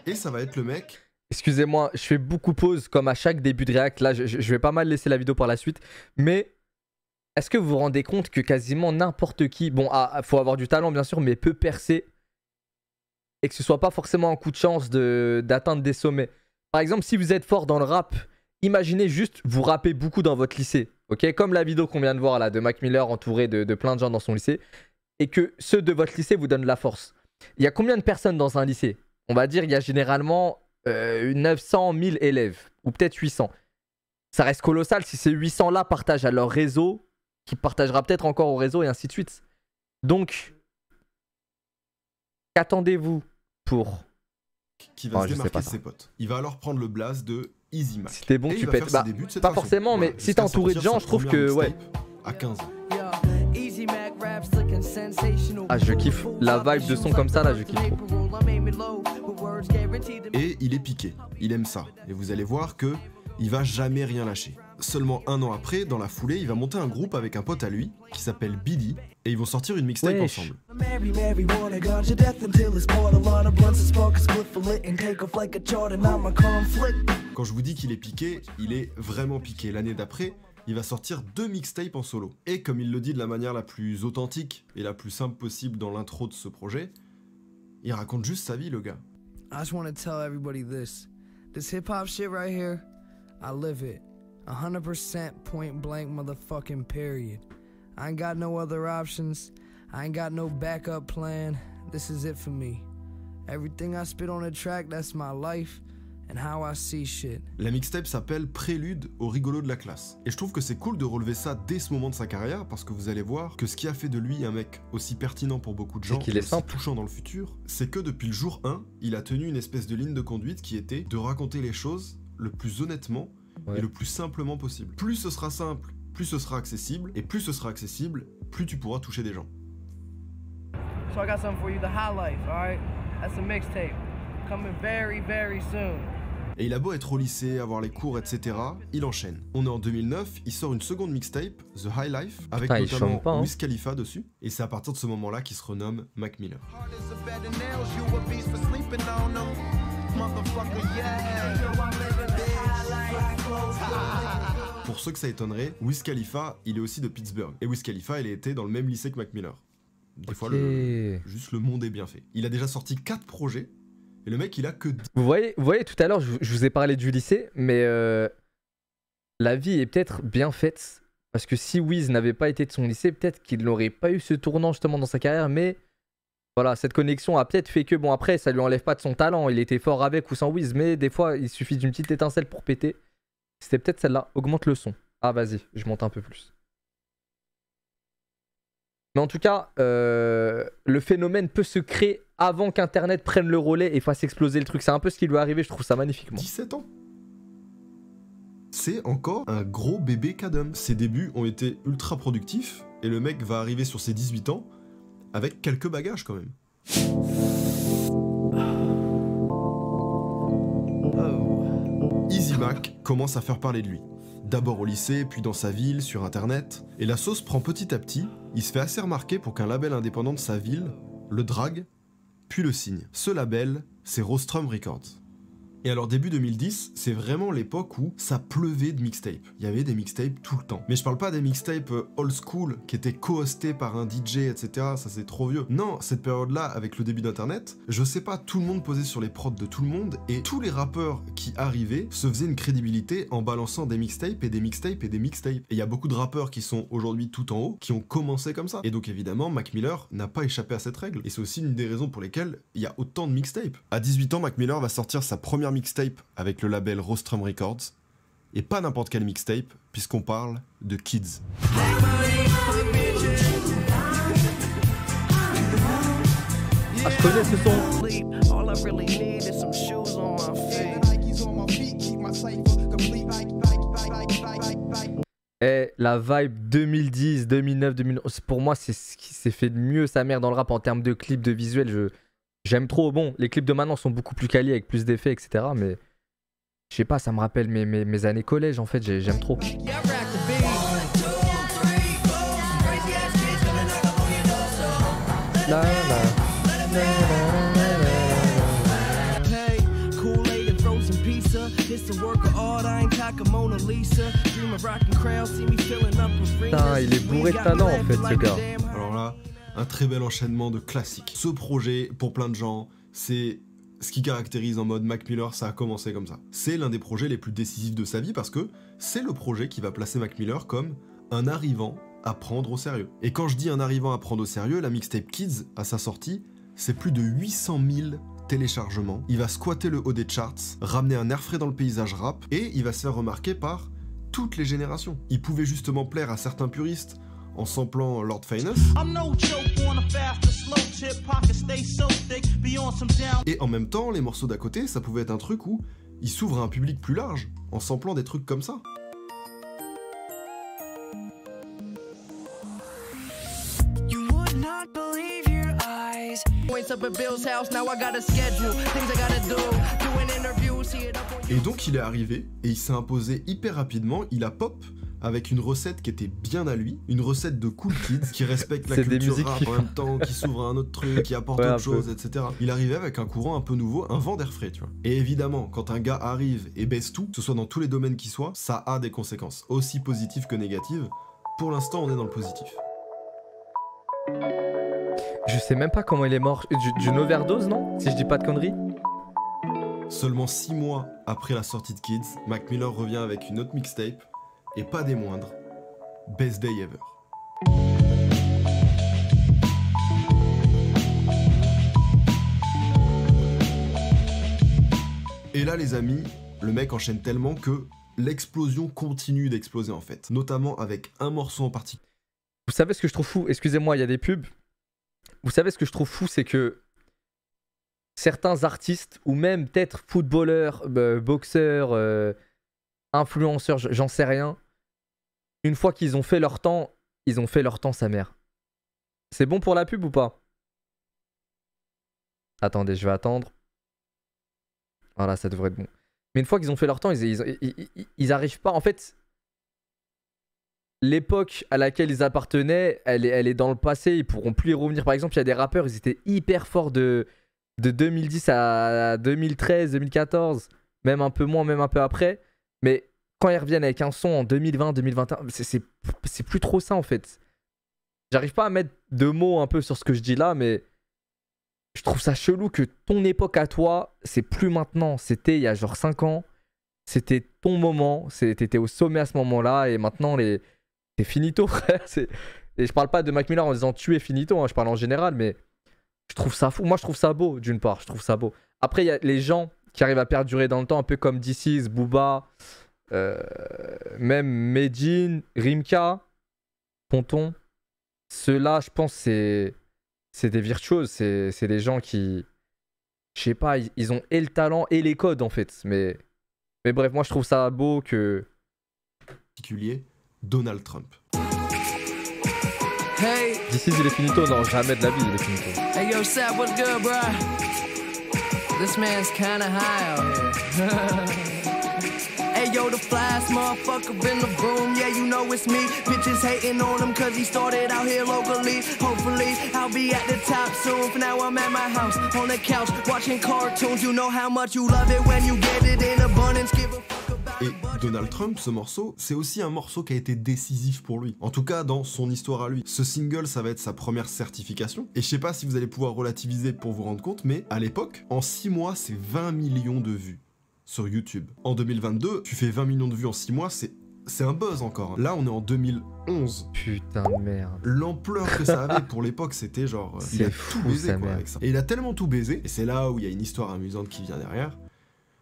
Et ça va être le mec... Excusez-moi, je fais beaucoup pause comme à chaque début de réact. Là, je vais pas mal laisser la vidéo par la suite. Mais est-ce que vous vous rendez compte que quasiment n'importe qui, bon, faut avoir du talent bien sûr, mais peut percer et que ce soit pas forcément un coup de chance d'atteindre des sommets. Par exemple, si vous êtes fort dans le rap imaginez juste, vous rappez beaucoup dans votre lycée, ok? Comme la vidéo qu'on vient de voir là de Mac Miller entouré de plein de gens dans son lycée, et que ceux de votre lycée vous donnent de la force. Il y a combien de personnes dans un lycée? On va dire il y a généralement 900 000 élèves, ou peut-être 800. Ça reste colossal si ces 800 là partagent à leur réseau, qui partagera peut-être encore au réseau et ainsi de suite. Donc, qu'attendez-vous pour... Qui va se je sais démarquer pas de ses potes. Il va alors prendre le blaze de Easy Mac. Si t'es bon, Et tu il va pètes. faire Bah, ses débuts de cette pas façon. forcément, mais Voilà, si t'es jusqu'à entouré de sortir gens, sa je trouve première que ouais. mixtape à 15 ans. Ah, je kiffe la vibe de son comme ça là, je kiffe trop. Et il est piqué, il aime ça. Et vous allez voir que il va jamais rien lâcher. Seulement un an après, dans la foulée, il va monter un groupe avec un pote à lui qui s'appelle Billy et ils vont sortir une mixtape Wesh. ensemble. Quand je vous dis qu'il est piqué, il est vraiment piqué. L'année d'après, il va sortir 2 mixtapes en solo. Et comme il le dit de la manière la plus authentique et la plus simple possible dans l'intro de ce projet, il raconte juste sa vie, le gars. I just want to tell everybody this. This hip-hop shit right here, I live it. 100% point blank motherfucking period. I ain't got no other options. I ain't got no backup plan. This is it for me. Everything I spit on the track, that's my life and how I see shit. La mixtape s'appelle Prélude au rigolo de la classe. Et je trouve que c'est cool de relever ça dès ce moment de sa carrière parce que vous allez voir que ce qui a fait de lui un mec aussi pertinent pour beaucoup de gens, qu'il est aussi simple. touchant dans le futur, c'est que depuis le jour 1, il a tenu une espèce de ligne de conduite qui était de raconter les choses le plus honnêtement et le plus simplement possible. Plus ce sera simple, plus ce sera accessible, et plus ce sera accessible, plus tu pourras toucher des gens. So I got something for you, the High Life, alright? That's a mixtape. Coming very, very soon. Et il a beau être au lycée, avoir les cours, etc., il enchaîne. On est en 2009, il sort une seconde mixtape, The High Life, avec Putain, il notamment chante pas, hein. Wiz Khalifa dessus, et c'est à partir de ce moment-là qu'il se renomme Mac Miller. Pour ceux que ça étonnerait, Wiz Khalifa, il est aussi de Pittsburgh. Et Wiz Khalifa, il a été dans le même lycée que Mac Miller. Des fois, juste le monde est bien fait. Il a déjà sorti 4 projets, et le mec, il a que 10. Vous voyez, tout à l'heure, je vous ai parlé du lycée, mais la vie est peut-être bien faite. Parce que si Wiz n'avait pas été de son lycée, peut-être qu'il n'aurait pas eu ce tournant justement dans sa carrière. Mais voilà, cette connexion a peut-être fait que, bon, après, ça lui enlève pas de son talent. Il était fort avec ou sans Wiz, mais des fois, il suffit d'une petite étincelle pour péter. C'était peut-être celle-là. Augmente le son. Ah, vas-y, je monte un peu plus. Mais en tout cas, le phénomène peut se créer avant qu'Internet prenne le relais et fasse exploser le truc. C'est un peu ce qui lui est arrivé, je trouve ça magnifique. Moi. 17 ans. C'est encore un gros bébé Kadum. Ses débuts ont été ultra productifs et le mec va arriver sur ses 18 ans avec quelques bagages quand même. Easy Mac commence à faire parler de lui. D'abord au lycée, puis dans sa ville, sur internet. Et la sauce prend petit à petit, il se fait assez remarquer pour qu'un label indépendant de sa ville le drague, puis le signe. Ce label, c'est Rostrum Records. Et alors début 2010, c'est vraiment l'époque où ça pleuvait de mixtapes. Il y avait des mixtapes tout le temps. Mais je parle pas des mixtapes old school qui étaient co-hostés par un DJ, etc. Ça c'est trop vieux. Non, cette période-là, avec le début d'internet, je sais pas, tout le monde posait sur les prods de tout le monde et tous les rappeurs qui arrivaient se faisaient une crédibilité en balançant des mixtapes et des mixtapes et des mixtapes. Et il y a beaucoup de rappeurs qui sont aujourd'hui tout en haut qui ont commencé comme ça. Et donc évidemment, Mac Miller n'a pas échappé à cette règle. Et c'est aussi une des raisons pour lesquelles il y a autant de mixtapes. À 18 ans, Mac Miller va sortir sa première mixtape avec le label Rostrum Records, et pas n'importe quel mixtape, puisqu'on parle de Kids. Ah, je connais ce son. All I really need is some shoes on my feet. Et la vibe 2010, 2009, 2011, pour moi, c'est ce qui s'est fait de mieux sa mère dans le rap en termes de clips, de visuels. J'aime trop. Bon, les clips de maintenant sont beaucoup plus quali avec plus d'effets, etc. Mais je sais pas, ça me rappelle mes années collège en fait. J'aime trop. La, Putain, il est bourré de talent en fait ce gars. Alors là, un très bel enchaînement de classiques. Ce projet, pour plein de gens, c'est ce qui caractérise en mode Mac Miller, ça a commencé comme ça. C'est l'un des projets les plus décisifs de sa vie parce que c'est le projet qui va placer Mac Miller comme un arrivant à prendre au sérieux. Et quand je dis un arrivant à prendre au sérieux, la mixtape Kids, à sa sortie, c'est plus de 800 000 téléchargements. Il va squatter le haut des charts, ramener un air frais dans le paysage rap, et il va se faire remarquer par toutes les générations. Il pouvait justement plaire à certains puristes en samplant Lord Finest. Et en même temps, les morceaux d'à côté, ça pouvait être un truc où il s'ouvre à un public plus large, en samplant des trucs comme ça. Et donc il est arrivé, et il s'est imposé hyper rapidement, il a pop avec une recette qui était bien à lui, une recette de cool kids qui respecte la culture rap en même temps, qui s'ouvre à un autre truc, qui apporte autre chose, etc. Il arrivait avec un courant un peu nouveau, un vent d'air frais, tu vois. Et évidemment, quand un gars arrive et baisse tout, que ce soit dans tous les domaines qui soient, ça a des conséquences, aussi positives que négatives. Pour l'instant, on est dans le positif. Je sais même pas comment il est mort. D'une overdose, non? Si je dis pas de conneries. Seulement 6 mois après la sortie de Kids, Mac Miller revient avec une autre mixtape, et pas des moindres, Best Day Ever. Et là les amis, le mec enchaîne tellement que l'explosion continue d'exploser en fait, notamment avec un morceau en particulier. Vous savez ce que je trouve fou? Excusez-moi, il y a des pubs. Vous savez ce que je trouve fou, c'est que certains artistes, ou même peut-être footballeurs, boxeurs, influenceurs, j'en sais rien, une fois qu'ils ont fait leur temps, ils ont fait leur temps, sa mère. C'est bon pour la pub ou pas? Attendez, je vais attendre. Voilà, ça devrait être bon. Mais une fois qu'ils ont fait leur temps, ils arrivent pas. En fait, l'époque à laquelle ils appartenaient, elle est dans le passé, ils pourront plus y revenir. Par exemple, il y a des rappeurs, ils étaient hyper forts de 2010 à 2013, 2014, même un peu moins, même un peu après. Mais quand ils reviennent avec un son en 2020, 2021, c'est plus trop ça en fait. J'arrive pas à mettre de mots un peu sur ce que je dis là, mais je trouve ça chelou que ton époque à toi, c'est plus maintenant. C'était il y a genre 5 ans, c'était ton moment, t'étais au sommet à ce moment-là, et maintenant c'est finito, frère. Et je parle pas de Mac Miller en disant tu es finito, hein, je parle en général, mais je trouve ça fou. Moi, je trouve ça beau, d'une part, je trouve ça beau. Après, il y a les gens qui arrivent à perdurer dans le temps, un peu comme DC's, Booba, même Medine, Rimka, Tonton. Ceux-là, je pense, c'est des virtuoses, c'est des gens qui, je sais pas, ils ont et le talent et les codes, en fait. Mais bref, moi, je trouve ça beau que... particulier, Donald Trump. Hey. D'ici il est finito, non, jamais de la vie il est finito. Hey yo, Sap, what's good, bro? This man's kinda high out here. Hey yo, the flyest motherfucker in the room, yeah, you know it's me. Bitches hating on him cause he started out here locally. Hopefully, I'll be at the top soon. For now, I'm at my house, on the couch, watching cartoons. You know how much you love it when you get it in abundance. Give a fuck about Et Donald Trump, ce morceau, c'est aussi un morceau qui a été décisif pour lui. En tout cas, dans son histoire à lui. Ce single, ça va être sa première certification. Et je sais pas si vous allez pouvoir relativiser pour vous rendre compte, mais à l'époque, en 6 mois, c'est 20 millions de vues sur YouTube. En 2022, tu fais 20 millions de vues en 6 mois, c'est un buzz encore. Là, on est en 2011. Putain de merde. L'ampleur que ça avait pour l'époque, c'était genre... il a fou, tout baisé, quoi, merde. avec ça. Et il a tellement tout baisé, et c'est là où il y a une histoire amusante qui vient derrière,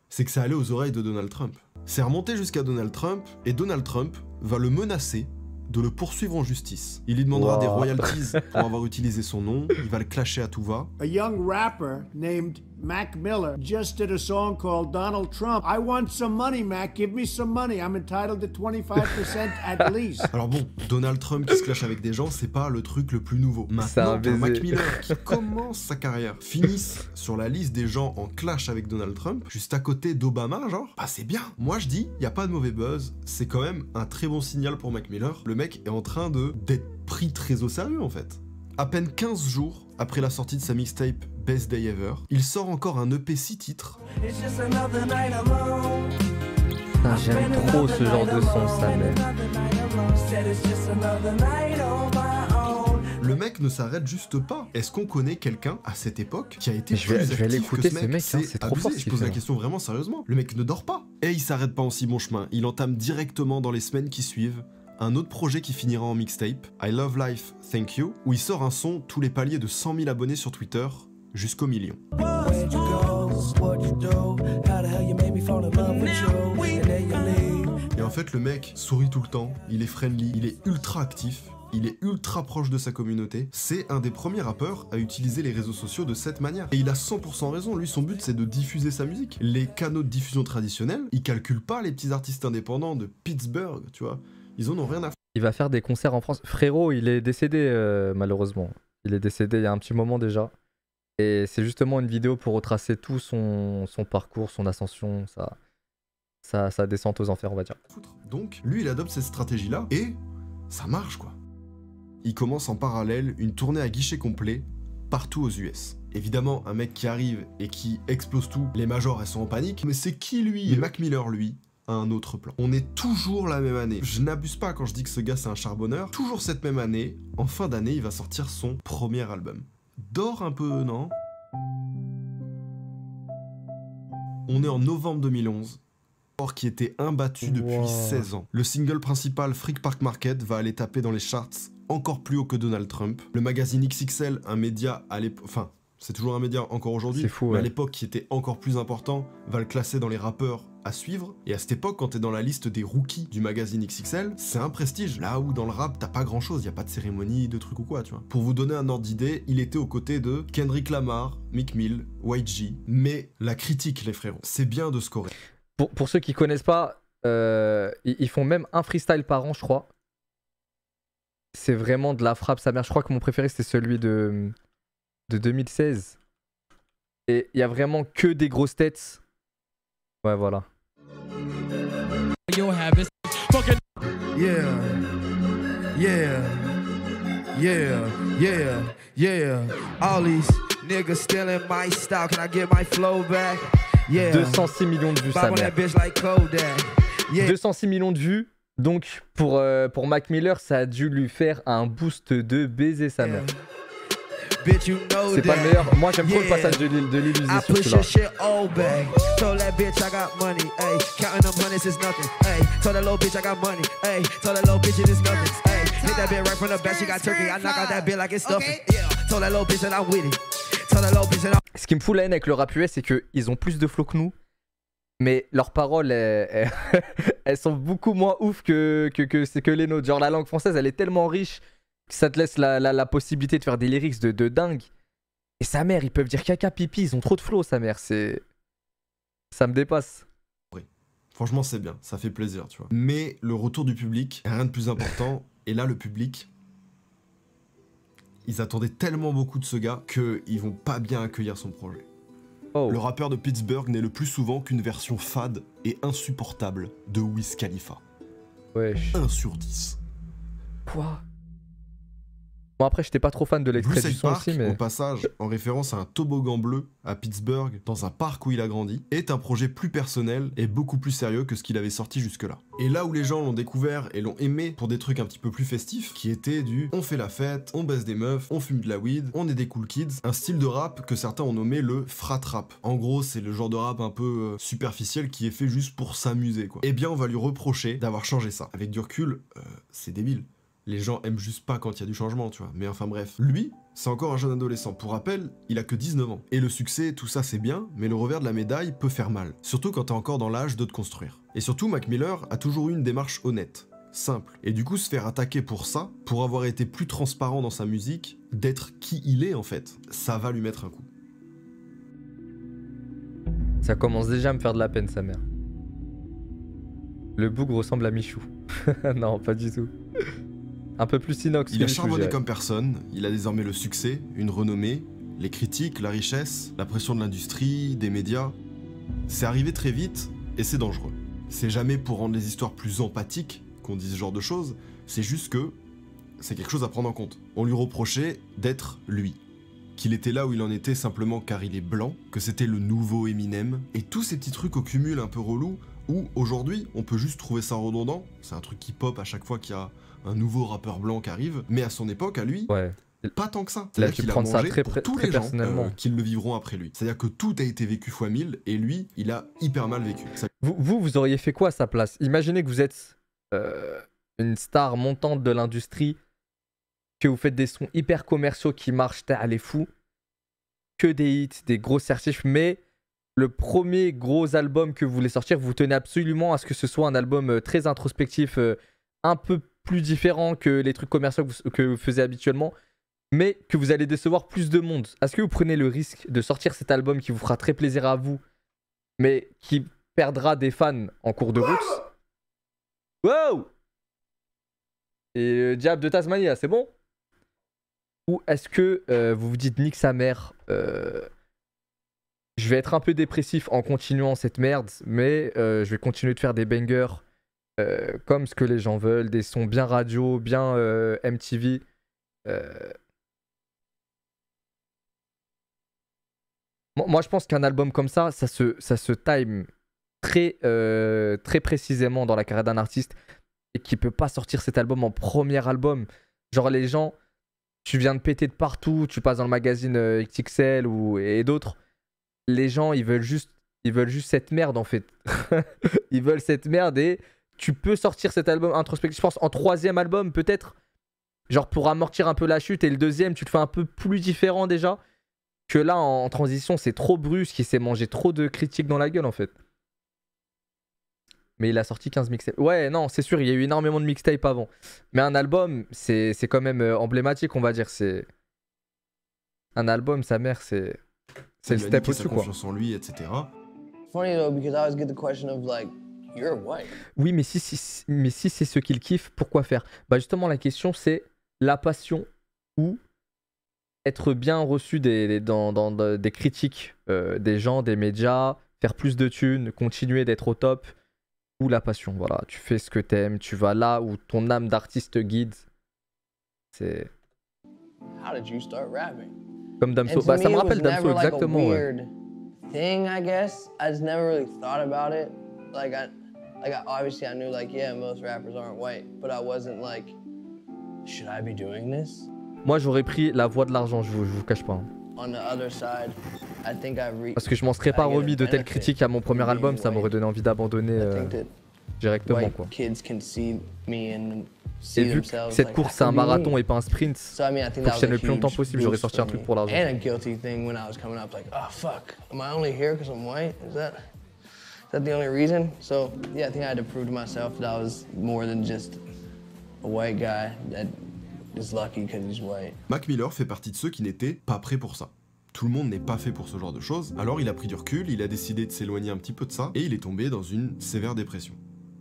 c'est que ça allait aux oreilles de Donald Trump. C'est remonté jusqu'à Donald Trump, et Donald Trump va le menacer de le poursuivre en justice. Il lui demandera des royalties pour avoir utilisé son nom, il va le clasher à tout va. A young rapper named Mac Miller just did a song called Donald Trump. I want some money, Mac. Give me some money. I'm entitled to 25% at least. Alors bon, Donald Trump qui se clash avec des gens, c'est pas le truc le plus nouveau. Maintenant, Mac Miller qui commence sa carrière finisse sur la liste des gens en clash avec Donald Trump, juste à côté d'Obama, genre, bah c'est bien. Moi je dis, y a pas de mauvais buzz, c'est quand même un très bon signal pour Mac Miller. Le mec est en train d'être pris très au sérieux en fait. À peine 15 jours après la sortie de sa mixtape Best Day Ever, il sort encore un EP 6 titres. Putain, j'aime trop ce genre de son, ça mère. Le mec ne s'arrête juste pas. Est-ce qu'on connaît quelqu'un à cette époque qui a été Je vais plus aller actif l'écouter, que ce mec, hein, C'est c'est trop fort abusé. ce Je qu'il pose la fait. question vraiment sérieusement. Le mec ne dort pas. Et il s'arrête pas en si bon chemin. Il entame directement dans les semaines qui suivent un autre projet qui finira en mixtape, I Love Life, Thank You, où il sort un son tous les paliers de 100 000 abonnés sur Twitter jusqu'au million. Et en fait, le mec sourit tout le temps, il est friendly, il est ultra actif, il est ultra proche de sa communauté. C'est un des premiers rappeurs à utiliser les réseaux sociaux de cette manière. Et il a 100% raison, lui son but c'est de diffuser sa musique. Les canaux de diffusion traditionnels, ils calculent pas les petits artistes indépendants de Pittsburgh, tu vois. Ils en ont rien à foutre. Il va faire des concerts en France. Frérot, il est décédé malheureusement. Il est décédé il y a un petit moment déjà. Et c'est justement une vidéo pour retracer tout son parcours, son ascension, sa descente aux enfers, on va dire. Donc, lui il adopte cette stratégie-là et ça marche quoi. Il commence en parallèle une tournée à guichet complet partout aux US. Évidemment, un mec qui arrive et qui explose tout, les majors elles sont en panique, mais c'est qui lui? Et Mac Miller lui a un autre plan. On est toujours la même année. Je n'abuse pas quand je dis que ce gars c'est un charbonneur. Toujours cette même année, en fin d'année, il va sortir son premier album. Dors un peu, non? On est en novembre 2011. Qui était imbattu depuis 16 ans. Le single principal, Freak Park Market, va aller taper dans les charts encore plus haut que Donald Trump. Le magazine XXL, un média à l'époque... Enfin, c'est toujours un média encore aujourd'hui, C'est fou, mais ouais. à l'époque qui était encore plus important, va le classer dans les rappeurs à suivre. Et à cette époque, quand t'es dans la liste des rookies du magazine XXL, c'est un prestige. Là où dans le rap, t'as pas grand chose, y a pas de cérémonie, de trucs ou quoi, tu vois. Pour vous donner un ordre d'idée, il était aux côtés de Kendrick Lamar, Meek Mill, YG. Mais la critique, les frérots, c'est bien de scorer. Pour ceux qui connaissent pas, ils font même un freestyle par an, je crois. C'est vraiment de la frappe, sa mère. Je crois que mon préféré, c'était celui de 2016. Et il y a vraiment que des grosses têtes. Ouais, voilà. Yeah, yeah. All these niggas still in my style. Can I get my flow back? Yeah. 206 millions de vues, sa mère. 206 millions de vues. Donc, pour Mac Miller, ça a dû lui faire un boost de baiser sa mère. C'est pas le meilleur. Moi, j'aime trop le passage de l'illusion sur celui-là. Ce qui me fout la haine avec le rap US, c'est qu'ils ont plus de flow que nous. Mais leurs paroles, elles sont beaucoup moins ouf que les nôtres. Genre, la langue française, elle est tellement riche que ça te laisse la possibilité de faire des lyrics de dingue. Et sa mère, ils peuvent dire caca, pipi, ils ont trop de flow, sa mère. Ça me dépasse. Franchement, c'est bien, ça fait plaisir, tu vois. Mais le retour du public, rien de plus important. Et là, le public, ils attendaient tellement beaucoup de ce gars qu'ils vont pas bien accueillir son projet. Oh. Le rappeur de Pittsburgh n'est le plus souvent qu'une version fade et insupportable de Wiz Khalifa. Wesh. 1 sur 10. Quoi? Bon, après, j'étais pas trop fan de l'extrait du Blue son Park, aussi, mais... au passage, en référence à un toboggan bleu à Pittsburgh, dans un parc où il a grandi, est un projet plus personnel et beaucoup plus sérieux que ce qu'il avait sorti jusque-là. Et là où les gens l'ont découvert et l'ont aimé pour des trucs un petit peu plus festifs, qui étaient du on fait la fête, on baisse des meufs, on fume de la weed, on est des cool kids, un style de rap que certains ont nommé le frat rap. En gros, c'est le genre de rap un peu superficiel qui est fait juste pour s'amuser, quoi. Eh bien, on va lui reprocher d'avoir changé ça. Avec du recul, c'est débile. Les gens aiment juste pas quand il y a du changement, tu vois. Mais enfin bref. Lui, c'est encore un jeune adolescent. Pour rappel, il a que 19 ans. Et le succès, tout ça c'est bien, mais le revers de la médaille peut faire mal. Surtout quand t'es encore dans l'âge de te construire. Et surtout, Mac Miller a toujours eu une démarche honnête, simple. Et du coup, se faire attaquer pour ça, pour avoir été plus transparent dans sa musique, d'être qui il est en fait, ça va lui mettre un coup. Ça commence déjà à me faire de la peine, sa mère. Le bougre ressemble à Michou. Non, pas du tout. Un peu plus inox. Il a charbonné comme personne, il a désormais le succès, une renommée, les critiques, la richesse, la pression de l'industrie, des médias. C'est arrivé très vite et c'est dangereux. C'est jamais pour rendre les histoires plus empathiques qu'on dit ce genre de choses, c'est juste que c'est quelque chose à prendre en compte. On lui reprochait d'être lui. Qu'il était là où il en était simplement car il est blanc, que c'était le nouveau Eminem, et tous ces petits trucs au cumul un peu relou, où aujourd'hui on peut juste trouver ça redondant, c'est un truc qui pop à chaque fois qu'il y a un nouveau rappeur blanc qui arrive, mais à son époque, à lui, ouais. Pas tant que ça. Il a C'est-à-dire dû qu'il a prendre ça mangé très, pour tous très les gens personnellement. qui le vivront après lui. C'est-à-dire que tout a été vécu fois 1000 et lui, il a hyper mal vécu. Ça... Vous auriez fait quoi à sa place? Imaginez que vous êtes une star montante de l'industrie, que vous faites des sons hyper commerciaux qui marchent, les fous, que des hits, des gros certifs, mais le premier gros album que vous voulez sortir, vous tenez absolument à ce que ce soit un album très introspectif, un peu plus différent que les trucs commerciaux que vous faisiez habituellement, mais que vous allez décevoir plus de monde. Est-ce que vous prenez le risque de sortir cet album qui vous fera très plaisir à vous, mais qui perdra des fans en cours de route? Wow! Et le diable de Tasmania, c'est bon? Ou est-ce que vous vous dites nique sa mère, je vais être un peu dépressif en continuant cette merde, mais je vais continuer de faire des bangers comme ce que les gens veulent, des sons bien radio, bien MTV. Moi, je pense qu'un album comme ça se time très précisément dans la carrière d'un artiste et qui peut pas sortir cet album en premier album. Genre les gens, tu viens de péter de partout, tu passes dans le magazine XXL et d'autres. Les gens, ils veulent juste cette merde en fait. Ils veulent cette merde et tu peux sortir cet album introspectif, je pense, en troisième album peut-être. Genre pour amortir un peu la chute, et le deuxième, tu le fais un peu plus différent déjà. Que là, en transition, c'est trop brusque, il s'est mangé trop de critiques dans la gueule en fait. Mais il a sorti 15 mixtapes. Ouais, non, c'est sûr, il y a eu énormément de mixtapes avant. Mais un album, c'est quand même emblématique, on va dire. C'est un album, sa mère, c'est le step au-dessus, quoi. Confiance en lui, etc. Funny though, because I always get the question of like, you're white. Oui, mais si c'est ce qu'il kiffe, pourquoi faire? Bah justement, la question, c'est la passion ou être bien reçu dans des critiques des gens, des médias, faire plus de thunes, continuer d'être au top, ou la passion. Voilà, tu fais ce que t'aimes, tu vas là où ton âme d'artiste guide. C'est How did you start rapping? comme Damso. Bah ça me rappelle Damso exactement. Ouais. Thing, I guess. I just never really thought about it. Like obviously I knew like yeah, most rappers aren't white, but I wasn't like, should I be doing this? Moi j'aurais pris la voie de l'argent, je vous cache pas. On the other side, I think parce que je m'en serais pas remis de telles critiques à mon premier album, ça m'aurait donné envie d'abandonner directement quoi. Et vu que cette course c'est un marathon et pas un sprint, faut que je tienne le plus longtemps possible, j'aurais sorti un truc pour l'argent. And a guilty thing when I was coming up, like, oh fuck, am I only here because I'm white? Is that the only reason? So yeah, I think I had to prove to myself that I was more than just a white guy that is lucky because he's white. Mac Miller fait partie de ceux qui n'étaient pas prêts pour ça. Tout le monde n'est pas fait pour ce genre de choses, alors il a pris du recul, il a décidé de s'éloigner un petit peu de ça, et il est tombé dans une sévère dépression.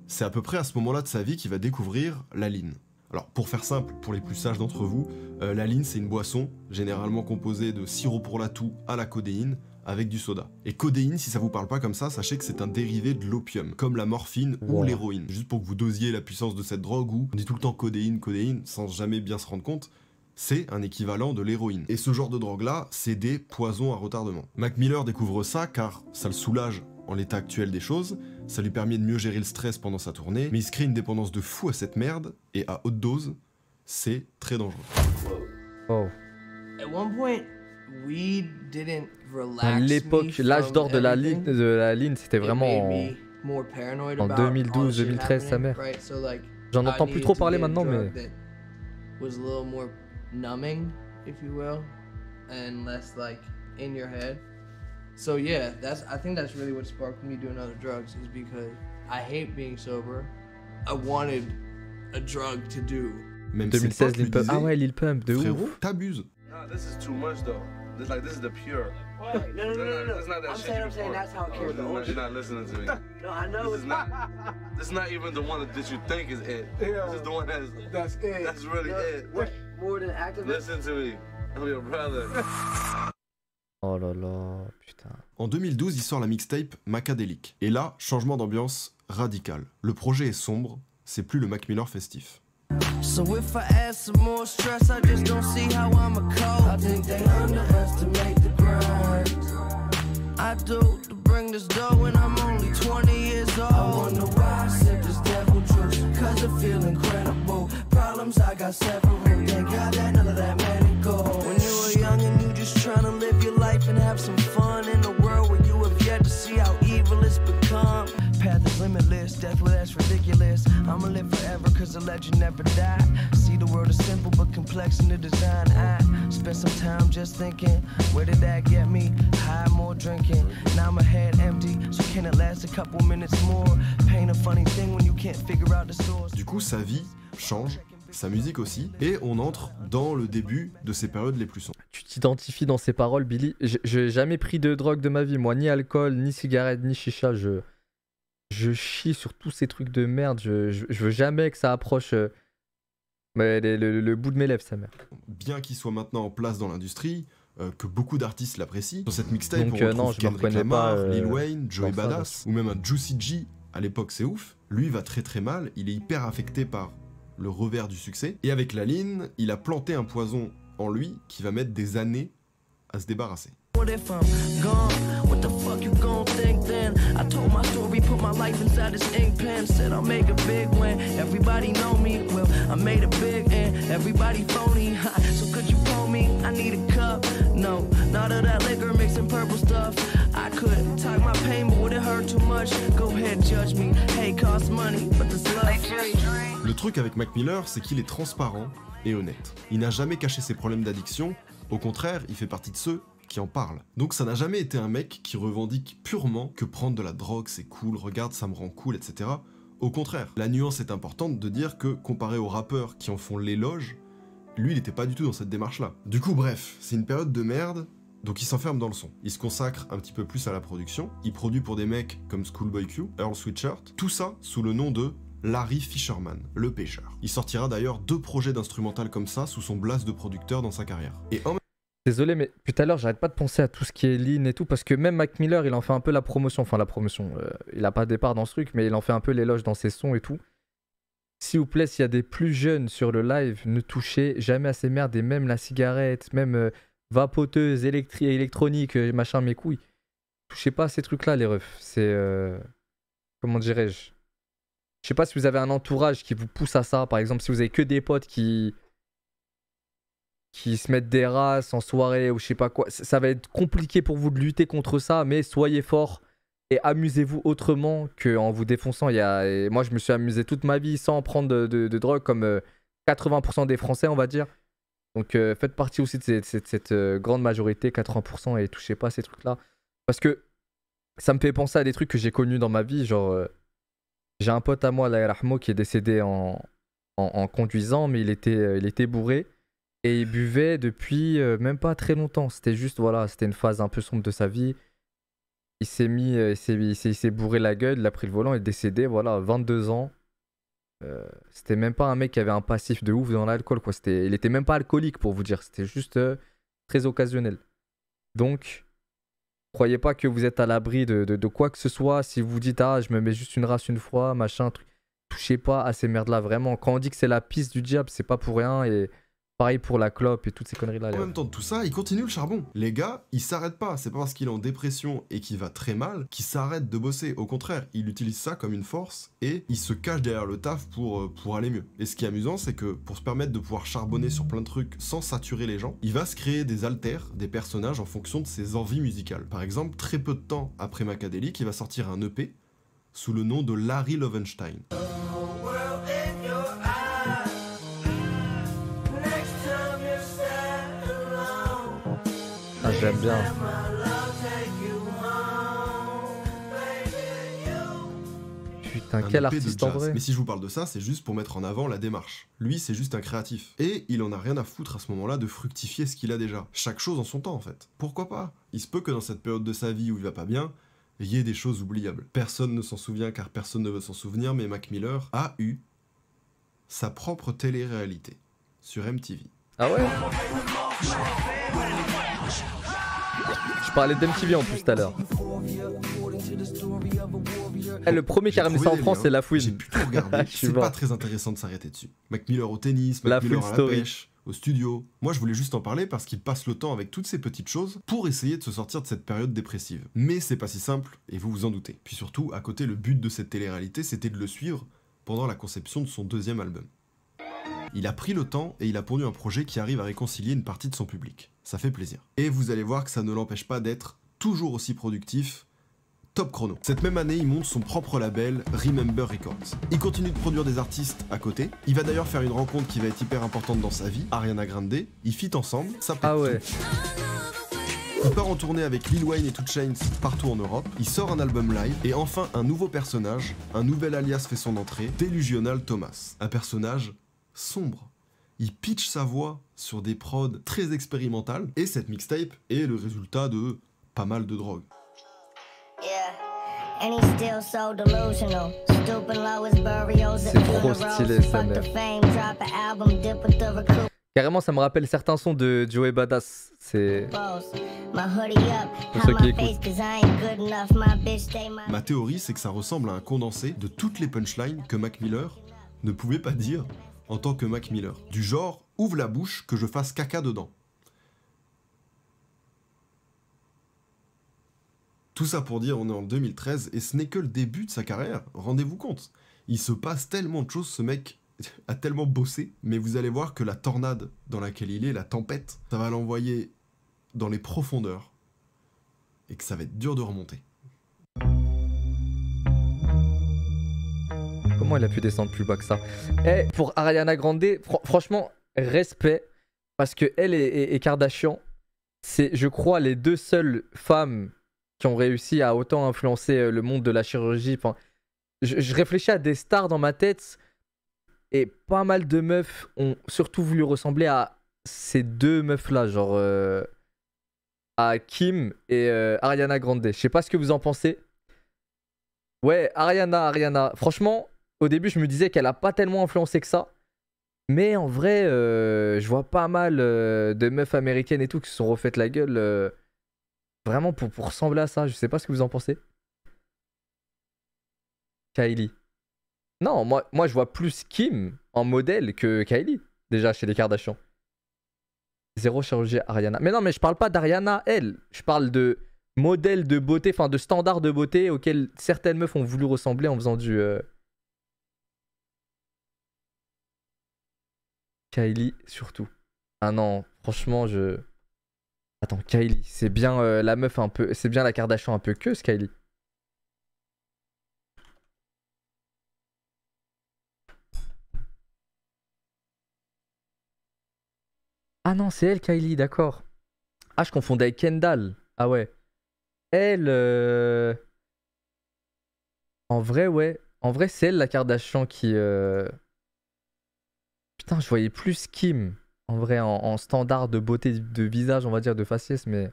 C'est à peu près à ce moment-là de sa vie qu'il va découvrir la lean. Alors pour faire simple, pour les plus sages d'entre vous, la lean c'est une boisson, généralement composée de sirop pour la toux à la codéine, avec du soda. Et codéine, si ça vous parle pas comme ça, sachez que c'est un dérivé de l'opium, comme la morphine ou l'héroïne. Juste pour que vous dosiez la puissance de cette drogue, où on dit tout le temps codéine, codéine, sans jamais bien se rendre compte, c'est un équivalent de l'héroïne. Et ce genre de drogue-là, c'est des poisons à retardement. Mac Miller découvre ça car ça le soulage en l'état actuel des choses, ça lui permet de mieux gérer le stress pendant sa tournée, mais il se crée une dépendance de fou à cette merde, et à haute dose, c'est très dangereux. Oh. At one point, weed didn't relax l'époque, l'âge d'or de la ligne, c'était vraiment en 2012-2013, sa mère. J'en entends plus trop parler maintenant, mais... was a little more numbing, if you will, and less like in your head. So yeah, I think that's really what sparked me doing other drugs, is because I hate being sober. I wanted a drug to do. Même 2016, Lil Pump. Ah ouais, Lil Pump, de ouf. T'abuses. No, this is too much though. This is the pure. Wait, no. It's not that I'm shit saying that's how it kills the whole You're not listening to me. No, I know This is not even the one that you think is it. This is the one that's it. That's really it. More than active. Listen to me. I'm your brother. Oh là là, putain. En 2012, il sort la mixtape Macadélique. Et là, changement d'ambiance radical. Le projet est sombre, c'est plus le Mac Miller festif. So if I add some more stress, I just don't see how I'm a cope. I think they underestimate the grind. I do to bring this dough when I'm only 20 years old. I wonder why I sip this devil juice, cause I feel incredible. Problems I got several, thank God that none of that man go. I'ma live forever cause the legend never died. See the world is simple but complex in the design. I spent some time just thinking, where did that get me? High, more drinking. Now my head empty, so can it last a couple minutes more? Pain a funny thing when you can't figure out the source. Du coup, sa vie change, sa musique aussi, et on entre dans le début de ses périodes les plus sombres. Tu t'identifies dans ses paroles, Billy. J'ai jamais pris de drogue de ma vie, moi, ni alcool, ni cigarette, ni chicha. Je chie sur tous ces trucs de merde. Je veux jamais que ça approche le bout de mes lèvres, sa mère. Bien qu'il soit maintenant en place dans l'industrie, que beaucoup d'artistes l'apprécient, sur cette mixtape Donc, on retrouve non, je me Kendrick reconnais Lamar, pas, Lil Wayne, Joey dans ça, Badass, ou même un Juicy J, à l'époque c'est ouf. Lui va très très mal, il est hyper affecté par le revers du succès, et avec la ligne, il a planté un poison en lui qui va mettre des années à se débarrasser. What if I'm gone? What the fuck you gon' think then? I told my story, put my life inside this ink pen. Said I'll make a big win. Everybody know me, well, I made a big and everybody phony. So could you pull me? I need a cup. No, not of that liquor mixing purple stuff. I could talk my pain, but would it hurt too much? Go ahead, judge me. Hey, cost money, but this love free. Le truc avec Mac Miller, c'est qu'il est transparent et honnête. Il n'a jamais caché ses problèmes d'addiction, au contraire, il fait partie de ceux qui en parle. Donc ça n'a jamais été un mec qui revendique purement que prendre de la drogue c'est cool, regarde ça me rend cool, etc. Au contraire, la nuance est importante de dire que comparé aux rappeurs qui en font l'éloge, lui il était pas du tout dans cette démarche là. Du coup bref, c'est une période de merde, donc il s'enferme dans le son. Il se consacre un petit peu plus à la production, il produit pour des mecs comme Schoolboy Q, Earl Sweatshirt, tout ça sous le nom de Larry Fisherman, le pêcheur. Il sortira d'ailleurs 2 projets d'instrumental comme ça sous son blast de producteur dans sa carrière. Et en Désolé, mais tout à l'heure, j'arrête pas de penser à tout ce qui est lean et tout, parce que même Mac Miller, il en fait un peu la promotion. Enfin, la promotion, il a pas de départ dans ce truc, mais il en fait un peu l'éloge dans ses sons et tout. S'il vous plaît, s'il y a des plus jeunes sur le live, ne touchez jamais à ces merdes, et même la cigarette, même vapoteuse, électronique, machin, mes couilles. Touchez pas à ces trucs-là, les refs. C'est... comment dirais-je? Je sais pas si vous avez un entourage qui vous pousse à ça, par exemple, si vous avez que des potes qui se mettent des races en soirée ou je sais pas quoi, ça va être compliqué pour vous de lutter contre ça, mais soyez forts et amusez-vous autrement qu'en vous défonçant. Et moi, je me suis amusé toute ma vie sans prendre de drogue, comme 80% des Français, on va dire. Donc, faites partie aussi de cette grande majorité, 80%, et touchez pas à ces trucs-là. Parce que ça me fait penser à des trucs que j'ai connus dans ma vie. Genre, j'ai un pote à moi, Allah yarhamou, qui est décédé en conduisant, mais il était bourré. Et il buvait depuis même pas très longtemps. C'était juste, voilà, c'était une phase un peu sombre de sa vie. Il s'est bourré la gueule, il a pris le volant, il est décédé, voilà, 22 ans. C'était même pas un mec qui avait un passif de ouf dans l'alcool, quoi. Il était même pas alcoolique, pour vous dire. C'était juste très occasionnel. Donc, croyez pas que vous êtes à l'abri de quoi que ce soit. Si vous dites, ah, je me mets juste une race une fois, machin, truc. Touchez pas à ces merdes-là, vraiment. Quand on dit que c'est la piste du diable, c'est pas pour rien. Et pareil pour la clope et toutes ces conneries-là. En même temps de tout ça, il continue le charbon. Les gars, ils s'arrêtent pas. C'est pas parce qu'il est en dépression et qu'il va très mal qu'il s'arrête de bosser. Au contraire, il utilise ça comme une force et il se cache derrière le taf pour aller mieux. Et ce qui est amusant, c'est que pour se permettre de pouvoir charbonner sur plein de trucs sans saturer les gens, il va se créer des alters, des personnages en fonction de ses envies musicales. Par exemple, très peu de temps après Macadélique, il va sortir un EP sous le nom de Larry Lovenstein. Ah, j'aime bien. Putain, quel artiste en vrai. Mais si je vous parle de ça, c'est juste pour mettre en avant la démarche. Lui, c'est juste un créatif. Et il en a rien à foutre à ce moment-là de fructifier ce qu'il a déjà. Chaque chose en son temps, en fait. Pourquoi pas? Il se peut que dans cette période de sa vie où il va pas bien, il y ait des choses oubliables. Personne ne s'en souvient car personne ne veut s'en souvenir, mais Mac Miller a eu sa propre télé-réalité sur MTV. Ah ouais? Je parlais d'MTV en plus tout à l'heure. Le premier qui a ramené ça en France, c'est La Fouine. J'ai pu tout regarder. C'est pas très intéressant de s'arrêter dessus. Mac Miller au tennis, Mac Miller à la pêche, au studio. Moi, je voulais juste en parler parce qu'il passe le temps avec toutes ces petites choses pour essayer de se sortir de cette période dépressive. Mais c'est pas si simple, et vous vous en doutez. Puis surtout, à côté, le but de cette télé-réalité, c'était de le suivre pendant la conception de son deuxième album. Il a pris le temps et il a pondu un projet qui arrive à réconcilier une partie de son public. Ça fait plaisir. Et vous allez voir que ça ne l'empêche pas d'être toujours aussi productif, top chrono. Cette même année, il monte son propre label, Remember Records. Il continue de produire des artistes à côté. Il va d'ailleurs faire une rencontre qui va être hyper importante dans sa vie, Ariana Grande. Ils fit ensemble, ça pète tout. Il part en tournée avec Lil Wayne et 2 Chainz partout en Europe. Il sort un album live et enfin un nouveau personnage, un nouvel alias fait son entrée, Delusional Thomas. Un personnage sombre. Il pitch sa voix sur des prods très expérimentales et cette mixtape est le résultat de pas mal de drogue. C'est trop stylé ça, mec. Carrément, ça me rappelle certains sons de Joey Badass. C'est pour ceux qui écoutent. Ma théorie, c'est que ça ressemble à un condensé de toutes les punchlines que Mac Miller ne pouvait pas dire en tant que Mac Miller. Du genre, ouvre la bouche que je fasse caca dedans. Tout ça pour dire, on est en 2013 et ce n'est que le début de sa carrière. Rendez-vous compte. Il se passe tellement de choses, ce mec a tellement bossé, mais vous allez voir que la tornade dans laquelle il est, la tempête, ça va l'envoyer dans les profondeurs et que ça va être dur de remonter. Comment il a pu descendre plus bas que ça? Et pour Ariana Grande, franchement, respect, parce que elle et Kardashian, c'est, je crois, les deux seules femmes qui ont réussi à autant influencer le monde de la chirurgie. Enfin, je réfléchis à des stars dans ma tête. Et pas mal de meufs ont surtout voulu ressembler à ces deux meufs-là, genre à Kim et Ariana Grande. Je sais pas ce que vous en pensez. Ouais, Ariana. Franchement, au début, je me disais qu'elle a pas tellement influencé que ça. Mais en vrai, je vois pas mal de meufs américaines et tout qui se sont refaites la gueule vraiment pour ressembler à ça. Je sais pas ce que vous en pensez. Kylie. Non, moi je vois plus Kim en modèle que Kylie, déjà chez les Kardashians. Zéro chirurgie Ariana. Mais non, mais je parle pas d'Ariana, elle. Je parle de modèle de beauté, enfin de standard de beauté auquel certaines meufs ont voulu ressembler en faisant du... Kylie surtout. Ah non, franchement, je... Attends, Kylie, c'est bien la meuf un peu... C'est bien la Kardashian un peu que ce Kylie. Ah non, c'est elle, Kylie, d'accord. Ah, je confondais avec Kendall. Ah ouais. Elle... En vrai, ouais. En vrai, c'est elle, la Kardashian, qui... Putain, je voyais plus Kim. En vrai, en standard de beauté de visage, on va dire, de faciès, mais...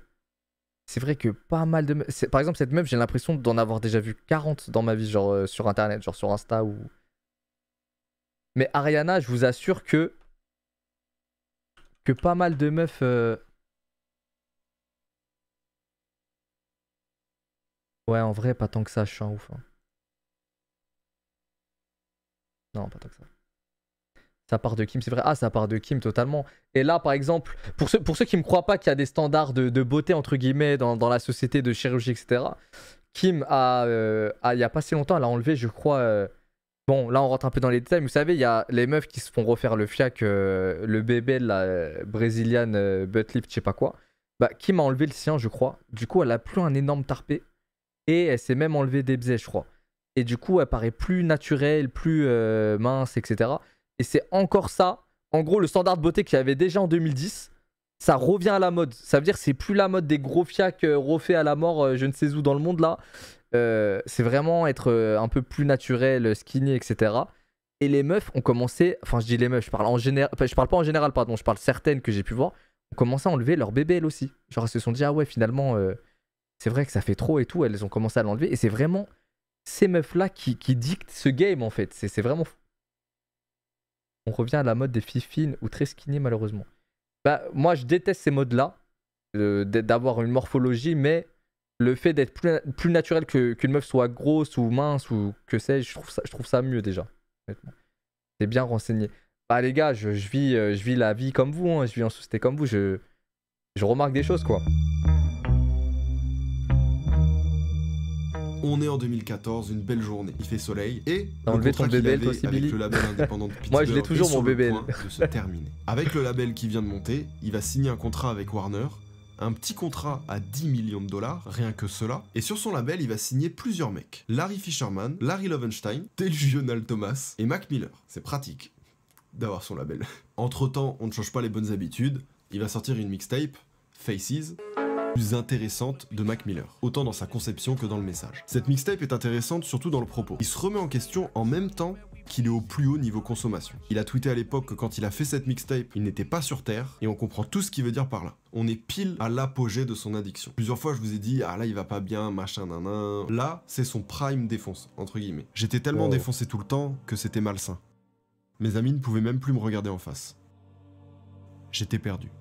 C'est vrai que pas mal de meufs... Par exemple, cette meuf, j'ai l'impression d'en avoir déjà vu 40 dans ma vie, genre sur Internet, genre sur Insta ou... Mais Ariana, je vous assure que pas mal de meufs... Ouais, en vrai, pas tant que ça, je suis un ouf. Hein. Non, pas tant que ça. Ça part de Kim, c'est vrai. Ah, ça part de Kim totalement. Et là, par exemple, pour ceux qui ne me croient pas qu'il y a des standards de beauté, entre guillemets, dans la société de chirurgie, etc., Kim a, il n'y a pas si longtemps, elle a enlevé, je crois... Bon, là, on rentre un peu dans les détails, mais vous savez, il y a les meufs qui se font refaire le fiac, le bébé, la brésilienne butt lift, je sais pas quoi. Bah, Kim a enlevé le sien, je crois. Du coup, elle a plus un énorme tarpé. Et elle s'est même enlevé des bzés, je crois. Et du coup, elle paraît plus naturelle, plus mince, etc. Et c'est encore ça. En gros, le standard de beauté qu'il y avait déjà en 2010, ça revient à la mode. Ça veut dire que c'est plus la mode des gros fiacs refaits à la mort, je ne sais où dans le monde, là. C'est vraiment être un peu plus naturel, skinny, etc. Et les meufs ont commencé, enfin je dis les meufs, je parle pas en général, pardon, je parle certaines que j'ai pu voir, ont commencé à enlever leur bébé elles aussi. Genre elles se sont dit, ah ouais, finalement, c'est vrai que ça fait trop et tout, elles ont commencé à l'enlever. Et c'est vraiment ces meufs-là qui dictent ce game en fait, c'est vraiment fou. On revient à la mode des filles fines ou très skinny malheureusement. Bah moi je déteste ces modes-là, d'avoir une morphologie, mais... Le fait d'être plus naturel qu'une meuf soit grosse ou mince ou que sais-je, je trouve ça mieux déjà. C'est bien renseigné. Bah les gars, je vis la vie comme vous, hein. Je vis en société comme vous, je remarque des choses quoi. On est en 2014, une belle journée, il fait soleil et t'as enlevé ton bébé toi aussi, Billy? Le label indépendant de Pittsburgh. Moi je l'ai toujours mon bébé. De se terminer. Avec le label qui vient de monter, il va signer un contrat avec Warner un petit contrat à 10 millions de dollars, rien que cela, et sur son label, il va signer plusieurs mecs. Larry Fisherman, Larry Lovenstein, Lionel Thomas et Mac Miller. C'est pratique d'avoir son label. Entre-temps, on ne change pas les bonnes habitudes, il va sortir une mixtape, Faces, plus intéressante de Mac Miller, autant dans sa conception que dans le message. Cette mixtape est intéressante surtout dans le propos. Il se remet en question en même temps qu'il est au plus haut niveau consommation. Il a tweeté à l'époque que quand il a fait cette mixtape, il n'était pas sur Terre, et on comprend tout ce qu'il veut dire par là. On est pile à l'apogée de son addiction. Plusieurs fois, je vous ai dit, ah là, il va pas bien, machin, nanan. Là, c'est son prime défonce, entre guillemets. J'étais tellement défoncé tout le temps que c'était malsain. Mes amis ne pouvaient même plus me regarder en face. J'étais perdu.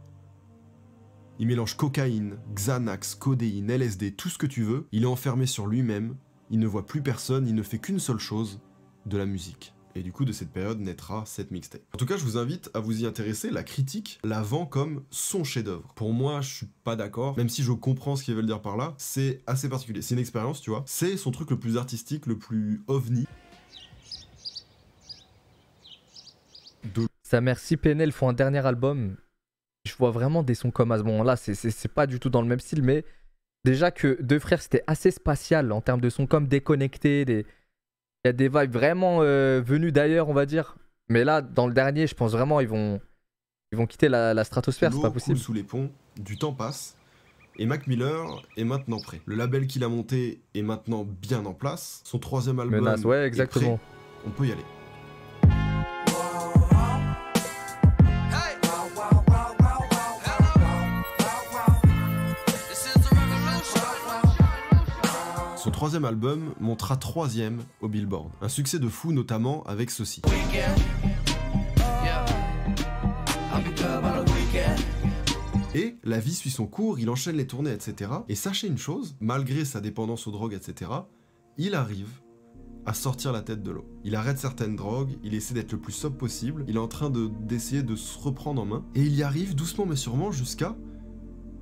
Il mélange cocaïne, Xanax, codéine, LSD, tout ce que tu veux. Il est enfermé sur lui-même, il ne voit plus personne, il ne fait qu'une seule chose, de la musique. Et du coup, de cette période naîtra cette mixtape. En tout cas, je vous invite à vous y intéresser. La critique la vend comme son chef-d'œuvre. Pour moi, je suis pas d'accord, même si je comprends ce qu'ils veulent dire par là. C'est assez particulier. C'est une expérience, tu vois. C'est son truc le plus artistique, le plus ovni. Sa mère si PNL font un dernier album. Je vois vraiment des sons comme à ce moment-là. C'est pas du tout dans le même style, mais déjà que Deux Frères, c'était assez spatial en termes de sons, comme déconnectés. Il y a des vibes vraiment venues d'ailleurs, on va dire. Mais là, dans le dernier, je pense vraiment ils vont quitter la stratosphère, c'est pas possible. Sous les ponts, du temps passe, et Mac Miller est maintenant prêt. Le label qu'il a monté est maintenant bien en place. Son troisième album Menace, ouais, exactement. est prêt. On peut y aller. Son troisième album montera 3e au Billboard. Un succès de fou notamment avec ceci. Et la vie suit son cours, il enchaîne les tournées, etc. Et sachez une chose, malgré sa dépendance aux drogues, etc., il arrive à sortir la tête de l'eau. Il arrête certaines drogues, il essaie d'être le plus sobre possible, il est en train d'essayer de se reprendre en main, et il y arrive doucement mais sûrement jusqu'à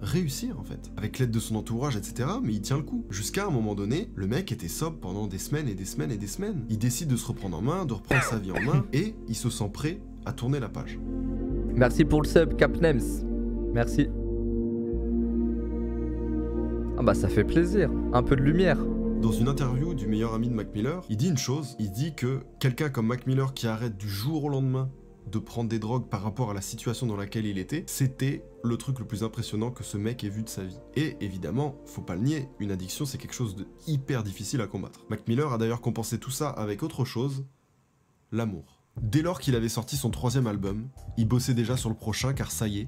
réussir en fait, avec l'aide de son entourage, etc. Mais il tient le coup. Jusqu'à un moment donné, le mec était sobre pendant des semaines et des semaines et des semaines. Il décide de se reprendre en main, de reprendre sa vie en main, et il se sent prêt à tourner la page. Merci pour le sub, Capnems. Merci. Ah bah ça fait plaisir, un peu de lumière. Dans une interview du meilleur ami de Mac Miller, il dit une chose, il dit que quelqu'un comme Mac Miller qui arrête du jour au lendemain de prendre des drogues par rapport à la situation dans laquelle il était, c'était le truc le plus impressionnant que ce mec ait vu de sa vie. Et évidemment, faut pas le nier, une addiction c'est quelque chose de hyper difficile à combattre. Mac Miller a d'ailleurs compensé tout ça avec autre chose, l'amour. Dès lors qu'il avait sorti son 3e album, il bossait déjà sur le prochain car ça y est,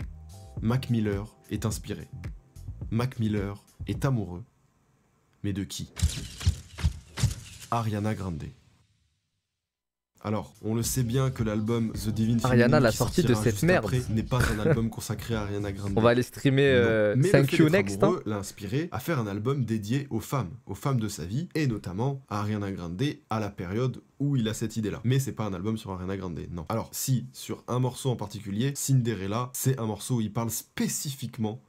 Mac Miller est inspiré. Mac Miller est amoureux. Mais de qui? Ariana Grande. Alors, on le sait bien que l'album The Divine Feminine Ariana, la sortie de cette merde n'est pas un album consacré à Ariana Grande. On va aller streamer Thank You Next. Hein. L'a inspiré à faire un album dédié aux femmes de sa vie, et notamment à Ariana Grande à la période où il a cette idée-là. Mais c'est pas un album sur Ariana Grande, non. Alors, si, sur un morceau en particulier, Cinderella, c'est un morceau où il parle spécifiquement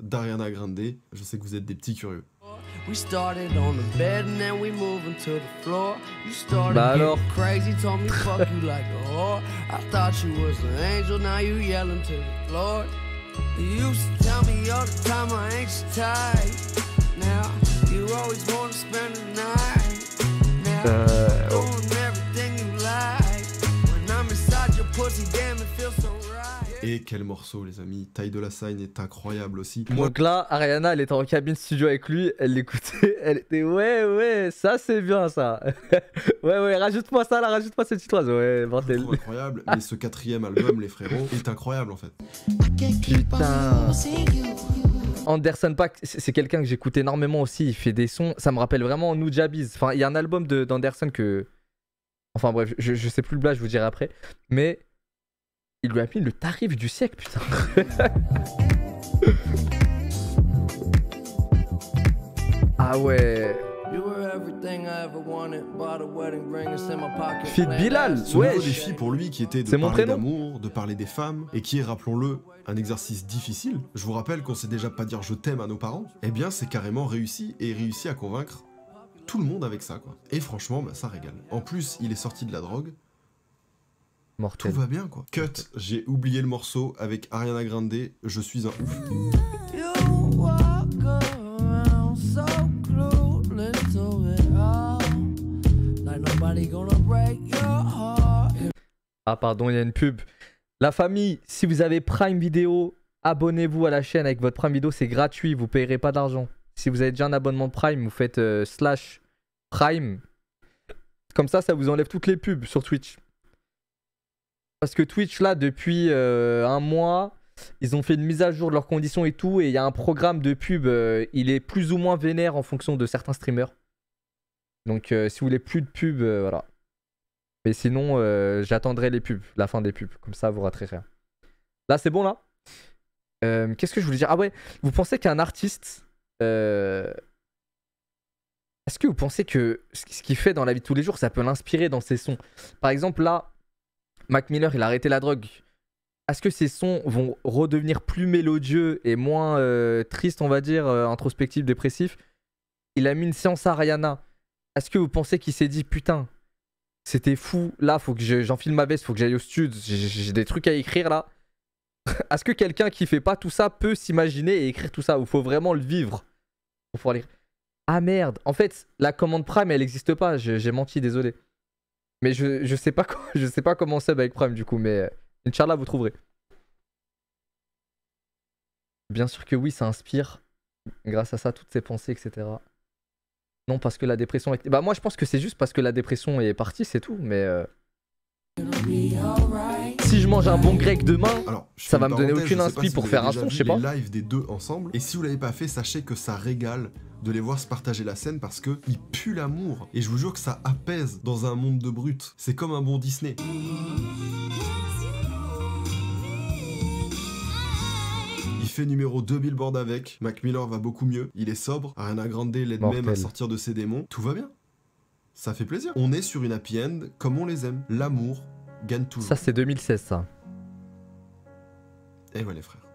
d'Ariana Grande. Je sais que vous êtes des petits curieux. We started on the bed and then we moving to the floor. You started alors. getting crazy, told me fuck you like a whore. I thought you was an angel, now you yelling to the floor. You used to tell me all the time I ain't your type. Now you always wanna spend the night. Now doing everything you like. When I'm inside your pussy, damn it feels so right. Et quel morceau les amis, Ty Dolla $ign est incroyable aussi. Donc là, Ariana, elle était en cabine studio avec lui, elle l'écoutait, elle était ouais, ça c'est bien ça. ouais, rajoute-moi ça là, rajoute-moi cette petite phrase, ouais, bordel. Je trouve incroyable, mais ce 4e album, les frérots, est incroyable en fait. Putain. Anderson .Paak, c'est quelqu'un que j'écoute énormément aussi, il fait des sons, ça me rappelle vraiment Nujabes. Enfin, il y a un album d'Anderson que... Enfin bref, je sais plus le blast, je vous dirai après, mais... Il lui a mis le tarif du siècle, putain. Ah ouais. Fit Bilal, ce ouais. nouveau défi pour lui qui était de parler d'amour, de parler des femmes, et qui est, rappelons-le, un exercice difficile. Je vous rappelle qu'on sait déjà pas dire je t'aime à nos parents. Eh bien, c'est carrément réussi, et réussi à convaincre tout le monde avec ça, quoi. Et franchement, bah, ça régale. En plus, il est sorti de la drogue. Mortel. Tout va bien quoi. Cut, j'ai oublié le morceau avec Ariana Grande, je suis un ouf. Ah pardon, il y a une pub. La famille, si vous avez Prime Video, abonnez-vous à la chaîne avec votre Prime Video, c'est gratuit, vous ne payerez pas d'argent. Si vous avez déjà un abonnement de Prime, vous faites /Prime. Comme ça vous enlève toutes les pubs sur Twitch. Parce que Twitch, là, depuis un mois, ils ont fait une mise à jour de leurs conditions et tout. Et il y a un programme de pub, il est plus ou moins vénère en fonction de certains streamers. Donc si vous voulez plus de pub, voilà. Mais sinon, j'attendrai les pubs, la fin des pubs. Comme ça, vous raterez rien. Là, c'est bon, là. Qu'est-ce que je voulais dire? Ah ouais, vous pensez qu'un artiste... Est-ce que vous pensez que ce qu'il fait dans la vie de tous les jours, ça peut l'inspirer dans ses sons? Par exemple, là, Mac Miller, il a arrêté la drogue. Est-ce que ses sons vont redevenir plus mélodieux et moins tristes, on va dire, introspectifs, dépressifs? Il a mis une séance à Rihanna. Est-ce que vous pensez qu'il s'est dit, putain, c'était fou, là, faut que j'enfile ma veste, faut que j'aille au studio, j'ai des trucs à écrire, là. Est-ce que quelqu'un qui fait pas tout ça peut s'imaginer et écrire tout ça? Ou faut vraiment le vivre pour pouvoir lire? Ah merde, en fait, la commande Prime, elle n'existe pas, j'ai menti, désolé. Mais je sais pas comment sub avec Prime du coup, mais Inch'Allah, vous trouverez. Bien sûr que oui, ça inspire, grâce à ça, toutes ces pensées, etc. Non, parce que la dépression... Bah moi, je pense que c'est juste parce que la dépression est partie, c'est tout, mais... Si je mange un bon grec demain, alors, ça va me donner aucune inspi pour faire un son, je sais pas. Live des deux ensemble. Et si vous l'avez pas fait, sachez que ça régale de les voir se partager la scène parce que ils puent l'amour. Et je vous jure que ça apaise dans un monde de brutes. C'est comme un bon Disney. Il fait numéro 2 Billboard avec. Mac Miller va beaucoup mieux. Il est sobre. Ariana Grande l'aide même à sortir de ses démons. Tout va bien. Ça fait plaisir. On est sur une happy end comme on les aime. L'amour gagne toujours. Ça, c'est 2016, ça. Et ouais, les frères.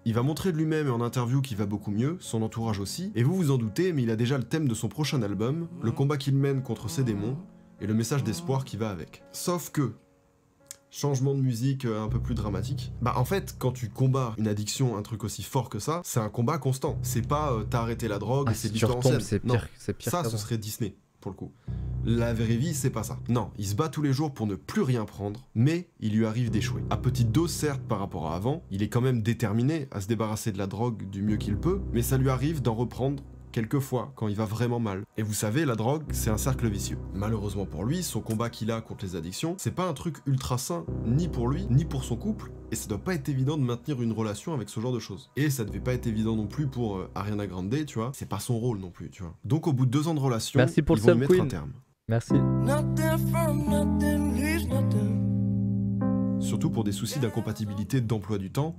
Il va montrer de lui-même et en interview qu'il va beaucoup mieux, son entourage aussi, et vous vous en doutez, mais il a déjà le thème de son prochain album, le combat qu'il mène contre ses démons, et le message d'espoir qui va avec. Sauf que, changement de musique un peu plus dramatique, bah en fait, quand tu combats une addiction, un truc aussi fort que ça, c'est un combat constant. C'est pas t'as arrêté la drogue et c'est du temps en scène. C'est pire, ça, ce serait Disney, pour le coup. La vraie vie, c'est pas ça. Non, il se bat tous les jours pour ne plus rien prendre, mais il lui arrive d'échouer. À petite dose, certes, par rapport à avant, il est quand même déterminé à se débarrasser de la drogue du mieux qu'il peut, mais ça lui arrive d'en reprendre quelquefois, quand il va vraiment mal. Et vous savez, la drogue, c'est un cercle vicieux. Malheureusement pour lui, son combat qu'il a contre les addictions, c'est pas un truc ultra sain, ni pour lui, ni pour son couple, et ça doit pas être évident de maintenir une relation avec ce genre de choses. Et ça devait pas être évident non plus pour Ariana Grande, tu vois, c'est pas son rôle non plus, tu vois. Donc au bout de 2 ans de relation, merci pour ils vont y mettre un terme. Merci. Surtout pour des soucis d'incompatibilité d'emploi du temps,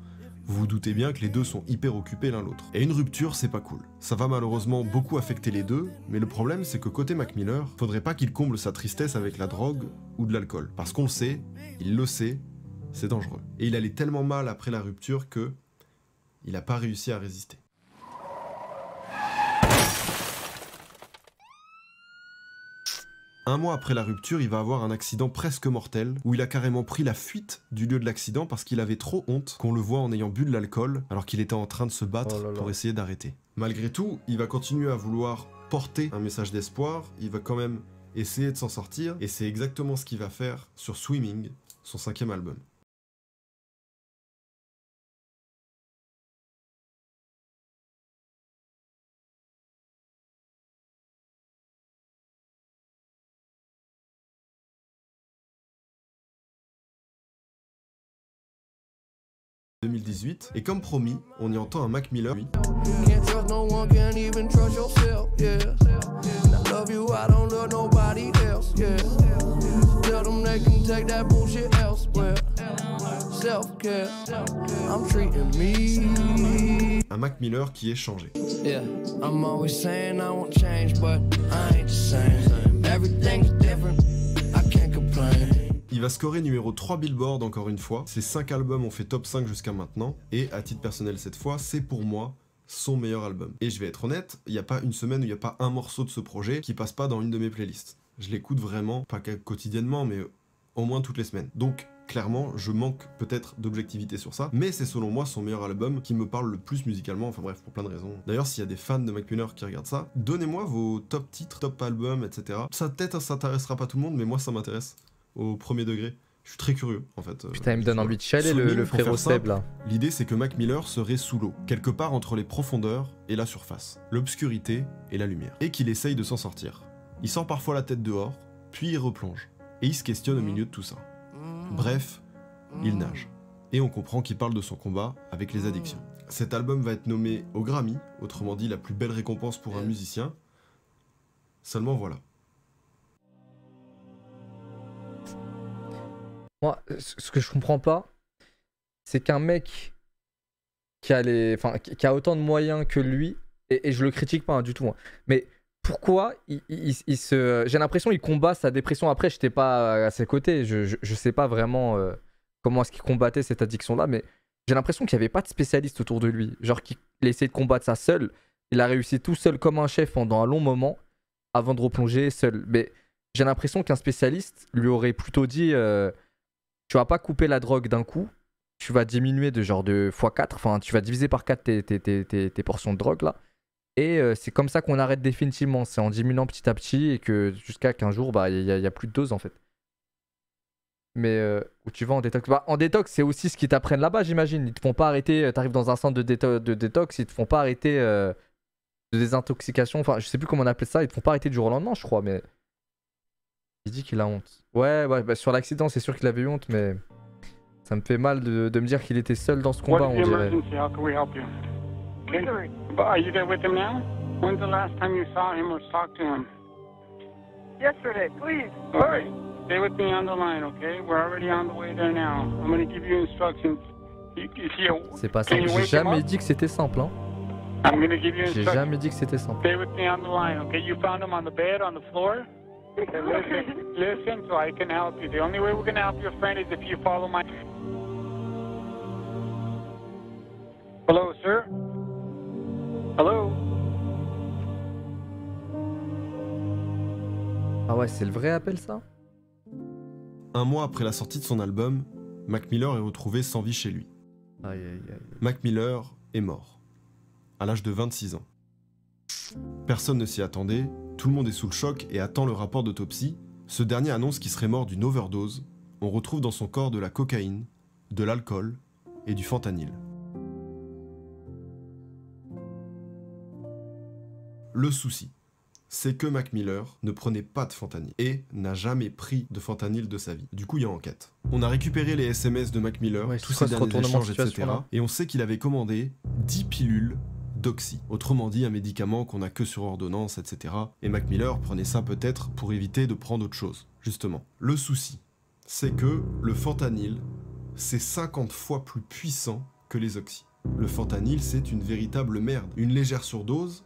vous vous doutez bien que les deux sont hyper occupés l'un l'autre. Et une rupture, c'est pas cool. Ça va malheureusement beaucoup affecter les deux, mais le problème c'est que côté Mac Miller, faudrait pas qu'il comble sa tristesse avec la drogue ou de l'alcool. Parce qu'on le sait, il le sait, c'est dangereux. Et il allait tellement mal après la rupture que il a pas réussi à résister. Un mois après la rupture, il va avoir un accident presque mortel, où il a carrément pris la fuite du lieu de l'accident parce qu'il avait trop honte qu'on le voit en ayant bu de l'alcool, alors qu'il était en train de se battre pour essayer d'arrêter. Malgré tout, il va continuer à vouloir porter un message d'espoir, il va quand même essayer de s'en sortir, et c'est exactement ce qu'il va faire sur Swimming, son 5e album. « 2018, et comme promis, on y entend un Mac Miller, lui. Un Mac Miller qui est changé. Il va scorer numéro 3 Billboard encore une fois, ses 5 albums ont fait top 5 jusqu'à maintenant, et à titre personnel cette fois, c'est pour moi son meilleur album. Et je vais être honnête, il n'y a pas une semaine où il n'y a pas un morceau de ce projet qui passe pas dans une de mes playlists. Je l'écoute vraiment, pas quotidiennement, mais au moins toutes les semaines. Donc clairement, je manque peut-être d'objectivité sur ça, mais c'est selon moi son meilleur album qui me parle le plus musicalement, enfin bref, pour plein de raisons. D'ailleurs, s'il y a des fans de Mac Miller qui regardent ça, donnez-moi vos top titres, top albums, etc. Ça peut-être ça intéressera pas tout le monde, mais moi ça m'intéresse au premier degré. Je suis très curieux en fait. Putain, il me donne envie de chialer le frérot Seb là. L'idée c'est que Mac Miller serait sous l'eau, quelque part entre les profondeurs et la surface, l'obscurité et la lumière, et qu'il essaye de s'en sortir. Il sort parfois la tête dehors, puis il replonge, et il se questionne au milieu de tout ça. Bref, il nage. Et on comprend qu'il parle de son combat avec les addictions. Cet album va être nommé au Grammy, autrement dit la plus belle récompense pour un musicien. Seulement voilà. Moi, ce que je comprends pas, c'est qu'un mec qui a autant de moyens que lui, et je le critique pas du tout, hein, mais pourquoi j'ai l'impression qu'il combat sa dépression. Après, j'étais pas à ses côtés, je sais pas vraiment comment est-ce qu'il combattait cette addiction-là, mais j'ai l'impression qu'il n'y avait pas de spécialiste autour de lui. Genre qu'il a essayé de combattre ça seul, il a réussi tout seul comme un chef pendant un long moment, avant de replonger seul. Mais j'ai l'impression qu'un spécialiste lui aurait plutôt dit... tu vas pas couper la drogue d'un coup, tu vas diminuer de x4, enfin tu vas diviser par 4 tes portions de drogue là, et c'est comme ça qu'on arrête définitivement, c'est en diminuant petit à petit et que jusqu'à qu'un jour il y a plus de dose en fait. Mais où tu vas en détox, en détox c'est aussi ce qu'ils t'apprennent là-bas j'imagine, ils te font pas arrêter, t'arrives dans un centre de détox, ils te font pas arrêter de désintoxication, enfin je sais plus comment on appelle ça, ils te font pas arrêter du jour au lendemain je crois, mais... Il dit qu'il a honte. Ouais, bah, sur l'accident, c'est sûr qu'il avait eu honte, mais ça me fait mal de me dire qu'il était seul dans ce combat, on dirait. Are you there with him now? When's the last time you saw him or talked to him? Yesterday, please. All right. Stay with me on the line, okay? We're already on the way there now. I'm going to give you instructions. C'est pas simple. J'ai jamais dit que c'était simple, hein. I'm going to give you J'ai instructions. jamais dit que c'était simple. Stay with me on the line, okay? You found him on the bed, on the floor? Okay, listen, so I can help you. The only way we're going to help your friend is if you follow my... Hello, sir? Hello? Ah ouais, c'est le vrai appel ça? Un mois après la sortie de son album, Mac Miller est retrouvé sans vie chez lui. Aïe aïe aïe. Mac Miller est mort, à l'âge de 26 ans. Personne ne s'y attendait, tout le monde est sous le choc et attend le rapport d'autopsie. Ce dernier annonce qu'il serait mort d'une overdose. On retrouve dans son corps de la cocaïne, de l'alcool et du fentanyl. Le souci, c'est que Mac Miller ne prenait pas de fentanyl et n'a jamais pris de fentanyl de sa vie. Du coup, il y a enquête. On a récupéré les SMS de Mac Miller, ouais, tous ses derniers échanges, etc. Et on sait qu'il avait commandé 10 pilules d'oxy. Autrement dit, un médicament qu'on n'a que sur ordonnance, etc. Et Mac Miller prenait ça peut-être pour éviter de prendre autre chose, justement. Le souci, c'est que le fentanyl, c'est 50 fois plus puissant que les oxy. Le fentanyl, c'est une véritable merde. Une légère surdose,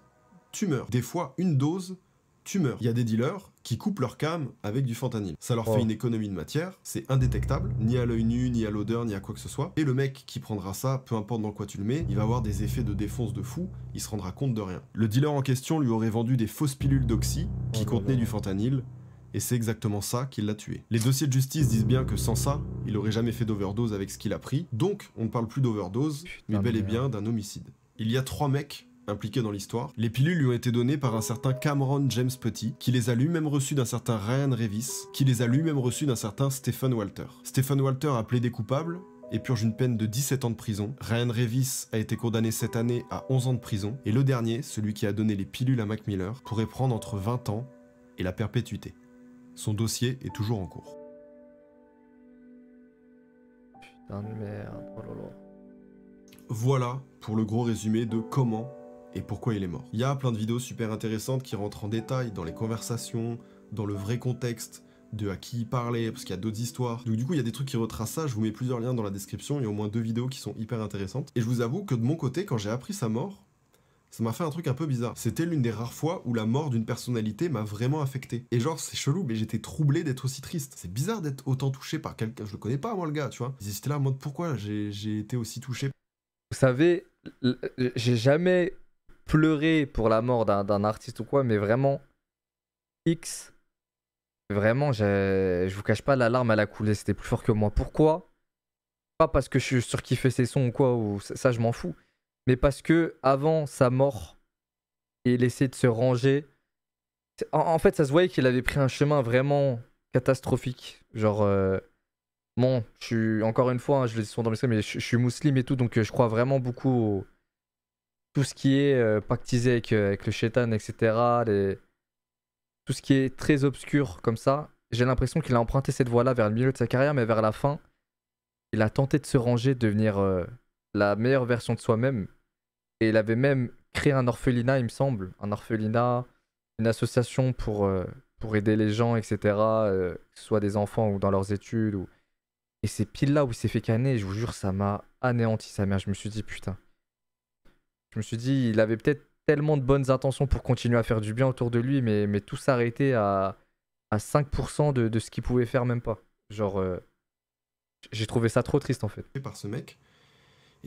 tu meurs. Des fois, une dose, tu meurs. Il y a des dealers qui coupent leur cam avec du fentanyl. Ça leur fait une économie de matière, c'est indétectable, ni à l'œil nu, ni à l'odeur, ni à quoi que ce soit. Et le mec qui prendra ça, peu importe dans quoi tu le mets, il va avoir des effets de défonce de fou, il se rendra compte de rien. Le dealer en question lui aurait vendu des fausses pilules d'oxy qui contenaient du fentanyl, et c'est exactement ça qui l'a tué. Les dossiers de justice disent bien que sans ça, il aurait jamais fait d'overdose avec ce qu'il a pris, donc on ne parle plus d'overdose, mais bel et bien d'un homicide. Il y a 3 mecs impliqué dans l'histoire. Les pilules lui ont été données par un certain Cameron James Putty, qui les a lui-même reçues d'un certain Ryan Revis, qui les a lui-même reçues d'un certain Stephen Walter. Stephen Walter a plaidé coupable et purge une peine de 17 ans de prison. Ryan Revis a été condamné cette année à 11 ans de prison, et le dernier, celui qui a donné les pilules à Mac Miller, pourrait prendre entre 20 ans et la perpétuité. Son dossier est toujours en cours. Putain de merde, oh là là. Voilà pour le gros résumé de comment et pourquoi il est mort. Il y a plein de vidéos super intéressantes qui rentrent en détail dans les conversations, dans le vrai contexte de à qui il parlait, parce qu'il y a d'autres histoires. Donc du coup, il y a des trucs qui retracent ça, je vous mets plusieurs liens dans la description, il y a au moins 2 vidéos qui sont hyper intéressantes. Et je vous avoue que de mon côté, quand j'ai appris sa mort, ça m'a fait un truc un peu bizarre. C'était l'une des rares fois où la mort d'une personnalité m'a vraiment affecté. Et genre, c'est chelou, mais j'étais troublé d'être aussi triste. C'est bizarre d'être autant touché par quelqu'un, je le connais pas moi le gars, tu vois. J'étais là en mode pourquoi j'ai été aussi touché. Vous savez, j'ai jamais pleuré pour la mort d'un artiste ou quoi, mais vraiment, X, Vraiment, je vous cache pas, la larme elle a coulé, c'était plus fort que moi. Pourquoi? Pas parce que je suis surkiffé ses sons ou quoi, ou ça je m'en fous. Mais parce que avant sa mort, et il essayait de se ranger. En fait, ça se voyait qu'il avait pris un chemin vraiment catastrophique. Genre, bon, je suis, encore une fois, hein, je le dis souvent dans mes streams, mais je suis musulman et tout, donc je crois vraiment beaucoup au tout ce qui est pactisé avec le shaitan, etc. Tout ce qui est très obscur comme ça. J'ai l'impression qu'il a emprunté cette voie-là vers le milieu de sa carrière, mais vers la fin, il a tenté de se ranger, de devenir la meilleure version de soi-même. Et il avait même créé un orphelinat, il me semble. Un orphelinat, une association pour aider les gens, etc. Que ce soit des enfants ou dans leurs études. Et c'est pile là où il s'est fait canner. Je vous jure, ça m'a anéanti sa mère. Je me suis dit, putain. Je me suis dit, il avait peut-être tellement de bonnes intentions pour continuer à faire du bien autour de lui, mais tout s'arrêtait à 5% de ce qu'il pouvait faire, même pas. Genre, j'ai trouvé ça trop triste en fait. Par ce mec.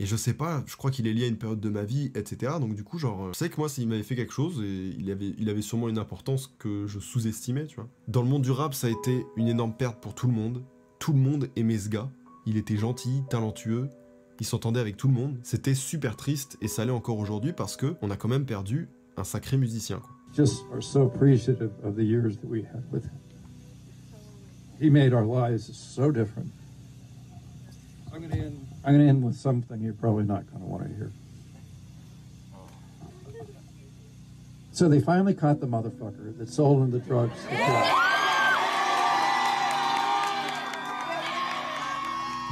Et je sais pas, je crois qu'il est lié à une période de ma vie, etc. Donc du coup, genre, je sais que moi, s'il m'avait fait quelque chose, et il avait sûrement une importance que je sous-estimais, tu vois. Dans le monde du rap, ça a été une énorme perte pour tout le monde. Tout le monde aimait ce gars. Il était gentil, talentueux, il s'entendait avec tout le monde. C'était super triste, et ça l'est encore aujourd'hui parce que on a quand même perdu un sacré musicien, quoi. Just are so appreciative of the years that we had with him. He made our lives so different. I'm going to end with something you're probably not going to want to hear. So they finally caught the motherfucker that sold him the drugs.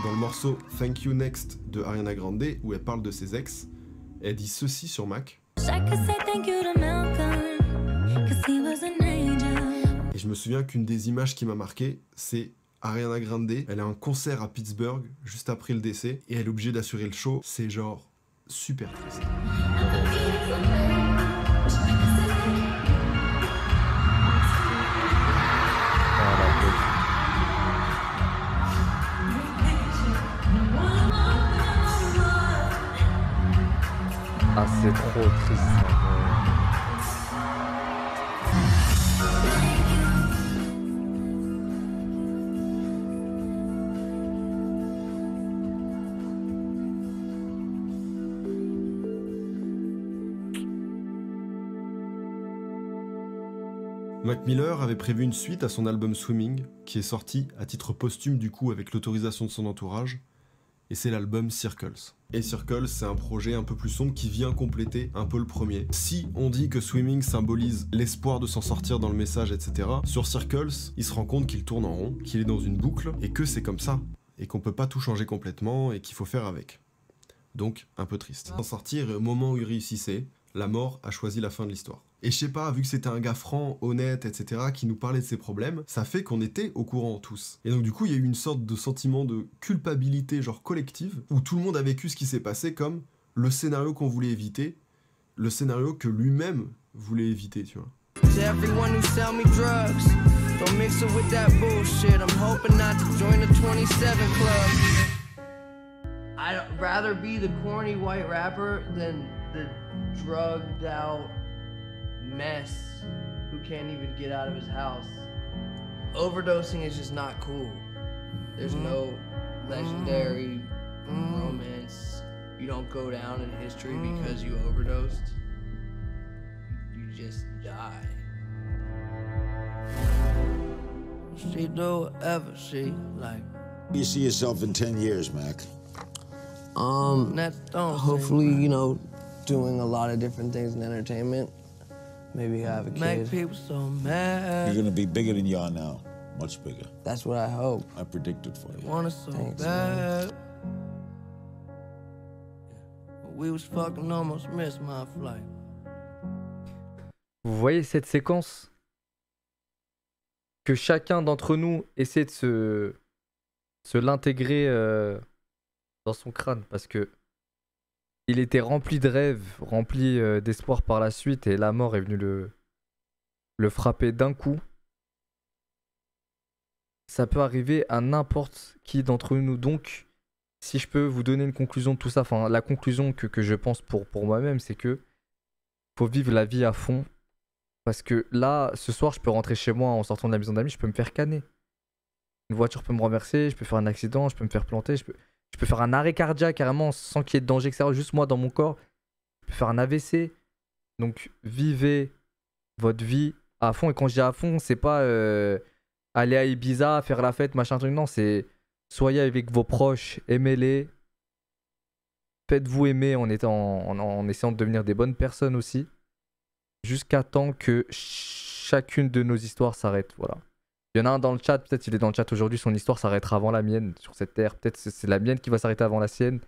Dans le morceau Thank You Next de Ariana Grande, où elle parle de ses ex, elle dit ceci sur Mac. Et je me souviens qu'une des images qui m'a marqué, c'est Ariana Grande, elle a un concert à Pittsburgh juste après le décès et elle est obligée d'assurer le show. C'est genre super triste. Ah, c'est trop triste. Mac Miller avait prévu une suite à son album Swimming, qui est sorti à titre posthume du coup avec l'autorisation de son entourage, et c'est l'album Circles. Et Circles, c'est un projet un peu plus sombre qui vient compléter un peu le premier. Si on dit que Swimming symbolise l'espoir de s'en sortir dans le message, etc., sur Circles, il se rend compte qu'il tourne en rond, qu'il est dans une boucle, et que c'est comme ça, et qu'on peut pas tout changer complètement, et qu'il faut faire avec. Donc, un peu triste. S'en sortir, et au moment où il réussissait, la mort a choisi la fin de l'histoire. Et je sais pas, vu que c'était un gars franc, honnête, etc., qui nous parlait de ses problèmes, ça fait qu'on était au courant tous. Et donc du coup, il y a eu une sorte de sentiment de culpabilité genre collective, où tout le monde a vécu ce qui s'est passé comme le scénario qu'on voulait éviter, le scénario que lui-même voulait éviter, tu vois. I'd rather be the corny white rapper than the drugged out mess who can't even get out of his house. Overdosing is just not cool. There's no legendary romance. You don't go down in history because you overdosed. You just die. She do ever she like. You see yourself in 10 years, Mac? Hopefully, you know, doing a lot of different things in entertainment. Maybe have a kid. Make people so mad. You're gonna be bigger than you are now. Much bigger. That's what I hope. I predicted for you. Want it so bad. We was fucking almost missed my flight. Vous voyez cette séquence? Que chacun d'entre nous essaie de se l'intégrer dans son crâne, parce que il était rempli de rêves, rempli d'espoir par la suite, et la mort est venue le frapper d'un coup. Ça peut arriver à n'importe qui d'entre nous. Donc, si je peux vous donner une conclusion de tout ça, enfin la conclusion que je pense pour moi-même, c'est que faut vivre la vie à fond, Parce que là, ce soir, je peux rentrer chez moi en sortant de la maison d'amis, je peux me faire canner. Une voiture peut me renverser, je peux faire un accident, je peux me faire planter, je peux faire un arrêt cardiaque carrément sans qu'il y ait de danger extérieur, juste moi dans mon corps. Je peux faire un AVC. Donc vivez votre vie à fond. Et quand je dis à fond, c'est pas aller à Ibiza, faire la fête, machin truc. Non, c'est soyez avec vos proches, aimez-les. Faites-vous aimer en essayant de devenir des bonnes personnes aussi. Jusqu'à temps que chacune de nos histoires s'arrête. Voilà. Il y en a un dans le chat, peut-être il est dans le chat aujourd'hui, son histoire s'arrêtera avant la mienne sur cette terre. Peut-être c'est la mienne qui va s'arrêter avant la sienne.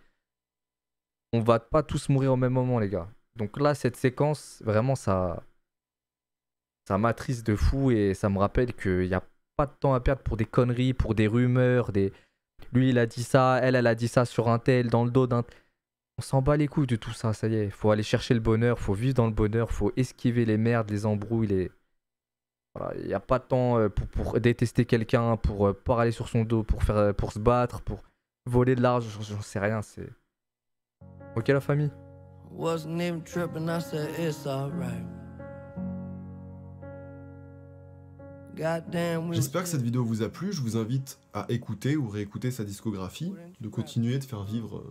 On va pas tous mourir au même moment, les gars. Donc là, cette séquence, vraiment, ça m'attriste de fou et ça me rappelle qu'il n'y a pas de temps à perdre pour des conneries, pour des rumeurs. Lui, il a dit ça, elle a dit ça sur un tel, dans le dos d'un... On s'en bat les couilles de tout ça, ça y est. Faut aller chercher le bonheur, faut vivre dans le bonheur, faut esquiver les merdes, les embrouilles, Voilà, il n'y a pas de temps pour détester quelqu'un, pour parler sur son dos, pour se battre, pour voler de l'argent, j'en sais rien, c'est... Ok la famille? Wasn't even tripping, I said it's alright. J'espère que cette vidéo vous a plu, je vous invite à écouter ou réécouter sa discographie, de continuer de faire vivre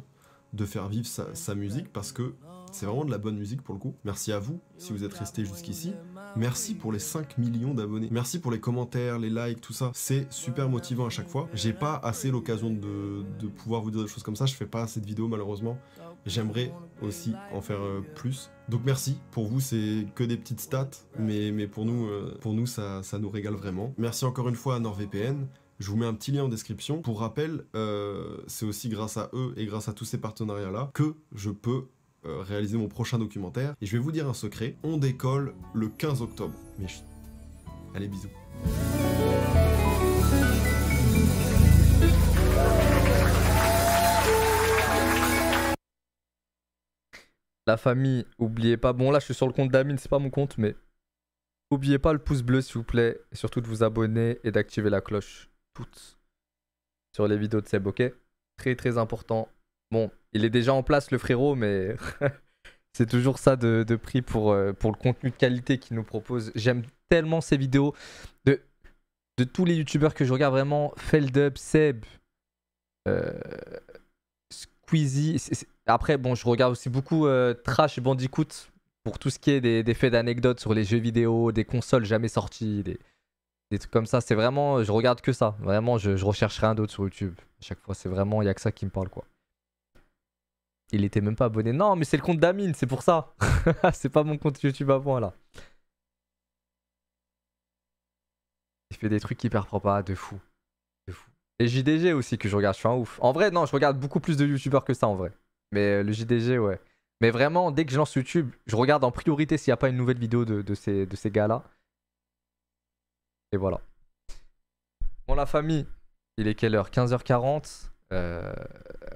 sa musique parce que c'est vraiment de la bonne musique pour le coup. Merci à vous si vous êtes restés jusqu'ici. Merci pour les 5 millions d'abonnés. Merci pour les commentaires, les likes, tout ça. C'est super motivant à chaque fois. J'ai pas assez l'occasion de pouvoir vous dire des choses comme ça. Je fais pas assez de vidéos malheureusement. J'aimerais aussi en faire plus. Donc merci. Pour vous, c'est que des petites stats. Mais pour nous ça nous régale vraiment. Merci encore une fois à NordVPN. Je vous mets un petit lien en description. Pour rappel, c'est aussi grâce à eux et grâce à tous ces partenariats-là que je peux réaliser mon prochain documentaire. Et je vais vous dire un secret, on décolle le 15 octobre. Mais chut. Allez, bisous. La famille, oubliez pas... Bon là, je suis sur le compte d'Amine, c'est pas mon compte, mais... Oubliez pas le pouce bleu, s'il vous plaît. Et surtout de vous abonner et d'activer la cloche. Toutes. Sur les vidéos de Seb, ok? Très très important. Bon, il est déjà en place le frérot, mais c'est toujours ça de prix pour le contenu de qualité qu'il nous propose. J'aime tellement ces vidéos de tous les youtubeurs que je regarde vraiment. Feldup, Seb, Squeezie. Après, bon, je regarde aussi beaucoup Trash et Bandicoot pour tout ce qui est des faits d'anecdotes sur les jeux vidéo, des consoles jamais sorties, des trucs comme ça. C'est vraiment, je regarde que ça. Vraiment, je recherche rien d'autre sur YouTube. À chaque fois, c'est vraiment, il n'y a que ça qui me parle, quoi. Il était même pas abonné. Non, mais c'est le compte d'Amine, c'est pour ça. C'est pas mon compte YouTube à moi, là. Il fait des trucs hyper propres, ah, de fou. De fou. Et JDG aussi, que je regarde, je suis un ouf. En vrai, non, je regarde beaucoup plus de youtubeurs que ça, en vrai. Mais le JDG, ouais. Mais vraiment, dès que je lance YouTube, je regarde en priorité s'il n'y a pas une nouvelle vidéo de ces gars-là. Et voilà. Bon, la famille, il est quelle heure? 15h40.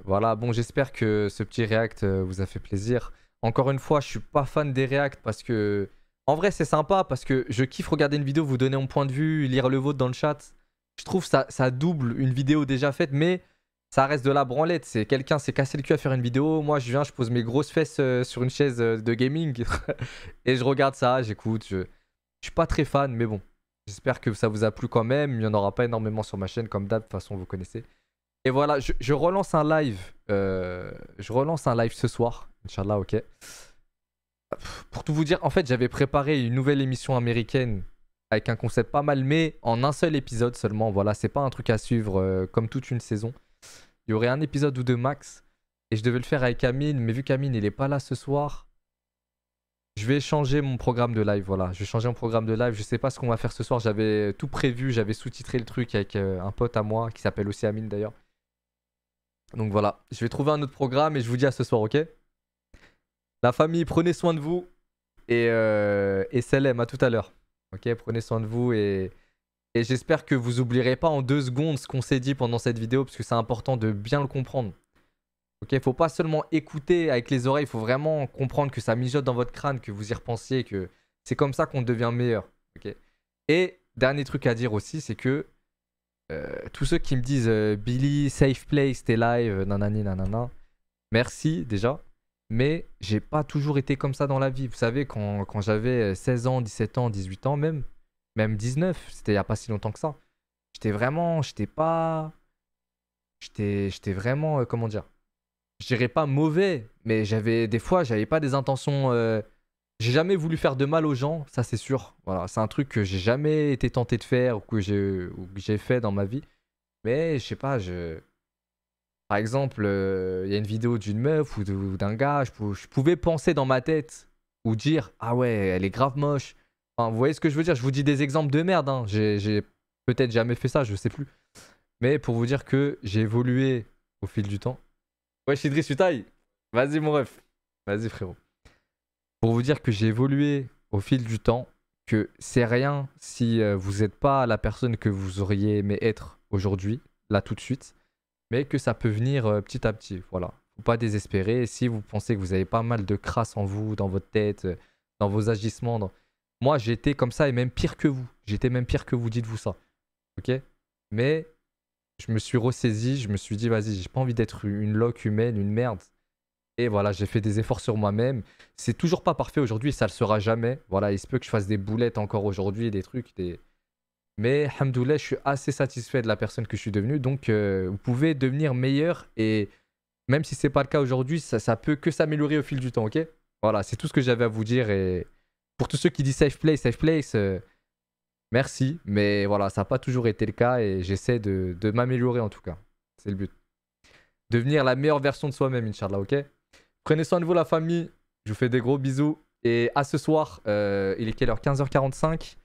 Voilà, bon, j'espère que ce petit react vous a fait plaisir. Encore une fois, je suis pas fan des reacts parce que... En vrai, c'est sympa parce que je kiffe regarder une vidéo, vous donner mon point de vue, lire le vôtre dans le chat. Je trouve ça double une vidéo déjà faite, mais ça reste de la branlette. C'est quelqu'un s'est cassé le cul à faire une vidéo. Moi, je viens, je pose mes grosses fesses sur une chaise de gaming et je regarde ça, j'écoute. Je suis pas très fan, mais bon. J'espère que ça vous a plu quand même. Il n'y en aura pas énormément sur ma chaîne, comme d'hab, de toute façon, vous connaissez. Et voilà, je relance un live. Je relance un live ce soir. Inch'Allah, ok. Pour tout vous dire, en fait, j'avais préparé une nouvelle émission américaine avec un concept pas mal, mais en un seul épisode seulement. Voilà, c'est pas un truc à suivre comme toute une saison. Il y aurait un épisode ou deux max. Et je devais le faire avec Amine, mais vu qu'Amine, il est pas là ce soir, je vais changer mon programme de live. Voilà, je vais changer mon programme de live. Je sais pas ce qu'on va faire ce soir. J'avais tout prévu. J'avais sous-titré le truc avec un pote à moi qui s'appelle aussi Amine d'ailleurs. Donc voilà, je vais trouver un autre programme et je vous dis à ce soir, ok? La famille, prenez soin de vous et Selem, à tout à l'heure. Ok, prenez soin de vous et j'espère que vous oublierez pas en 2 secondes ce qu'on s'est dit pendant cette vidéo parce que c'est important de bien le comprendre. Ok, faut pas seulement écouter avec les oreilles, il faut vraiment comprendre que ça mijote dans votre crâne, que vous y repensiez, que c'est comme ça qu'on devient meilleur. Ok. Et dernier truc à dire aussi, c'est que tous ceux qui me disent Billy, safe place, t'es live, nanani, nanana, merci déjà. Mais j'ai pas toujours été comme ça dans la vie. Vous savez, quand j'avais 16 ans, 17 ans, 18 ans même 19, c'était il y a pas si longtemps que ça. J'étais vraiment, j'étais vraiment, comment dire, je dirais pas mauvais, mais des fois, j'avais pas des intentions. J'ai jamais voulu faire de mal aux gens, ça c'est sûr. Voilà, c'est un truc que j'ai jamais été tenté de faire ou que j'ai fait dans ma vie. Mais je sais pas, par exemple, il y a une vidéo d'une meuf ou d'un gars, je pouvais penser dans ma tête ou dire ah ouais, elle est grave moche. Enfin, vous voyez ce que je veux dire? Je vous dis des exemples de merde. Hein. J'ai peut-être jamais fait ça, je sais plus. Mais pour vous dire que j'ai évolué au fil du temps. Ouais, Idriss, tu tailles. Vas-y, mon ref. Vas-y, frérot. Pour vous dire que j'ai évolué au fil du temps, que c'est rien si vous n'êtes pas la personne que vous auriez aimé être aujourd'hui, là tout de suite, mais que ça peut venir petit à petit. Voilà. Faut pas désespérer. Si vous pensez que vous avez pas mal de crasse en vous, dans votre tête, dans vos agissements, moi j'étais comme ça et même pire que vous. J'étais même pire que vous, dites-vous ça. Ok? Mais je me suis ressaisi, je me suis dit vas-y, j'ai pas envie d'être une loque humaine, une merde. Et voilà, j'ai fait des efforts sur moi-même. C'est toujours pas parfait aujourd'hui, ça le sera jamais. Voilà, il se peut que je fasse des boulettes encore aujourd'hui, des trucs, mais alhamdoulilah, je suis assez satisfait de la personne que je suis devenu. Donc vous pouvez devenir meilleur et même si c'est pas le cas aujourd'hui, ça peut que s'améliorer au fil du temps, ok? Voilà, c'est tout ce que j'avais à vous dire. Et pour tous ceux qui disent safe place, merci. Mais voilà, ça n'a pas toujours été le cas et j'essaie de m'améliorer en tout cas. C'est le but. Devenir la meilleure version de soi-même, Inch'Allah, ok? Prenez soin de vous, la famille. Je vous fais des gros bisous. Et à ce soir, il est quelle heure? 15h45.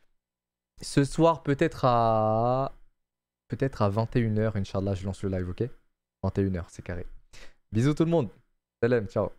Ce soir, peut-être à 21h, Inch'Allah, je lance le live, ok? 21h, c'est carré. Bisous tout le monde. Salam, ciao.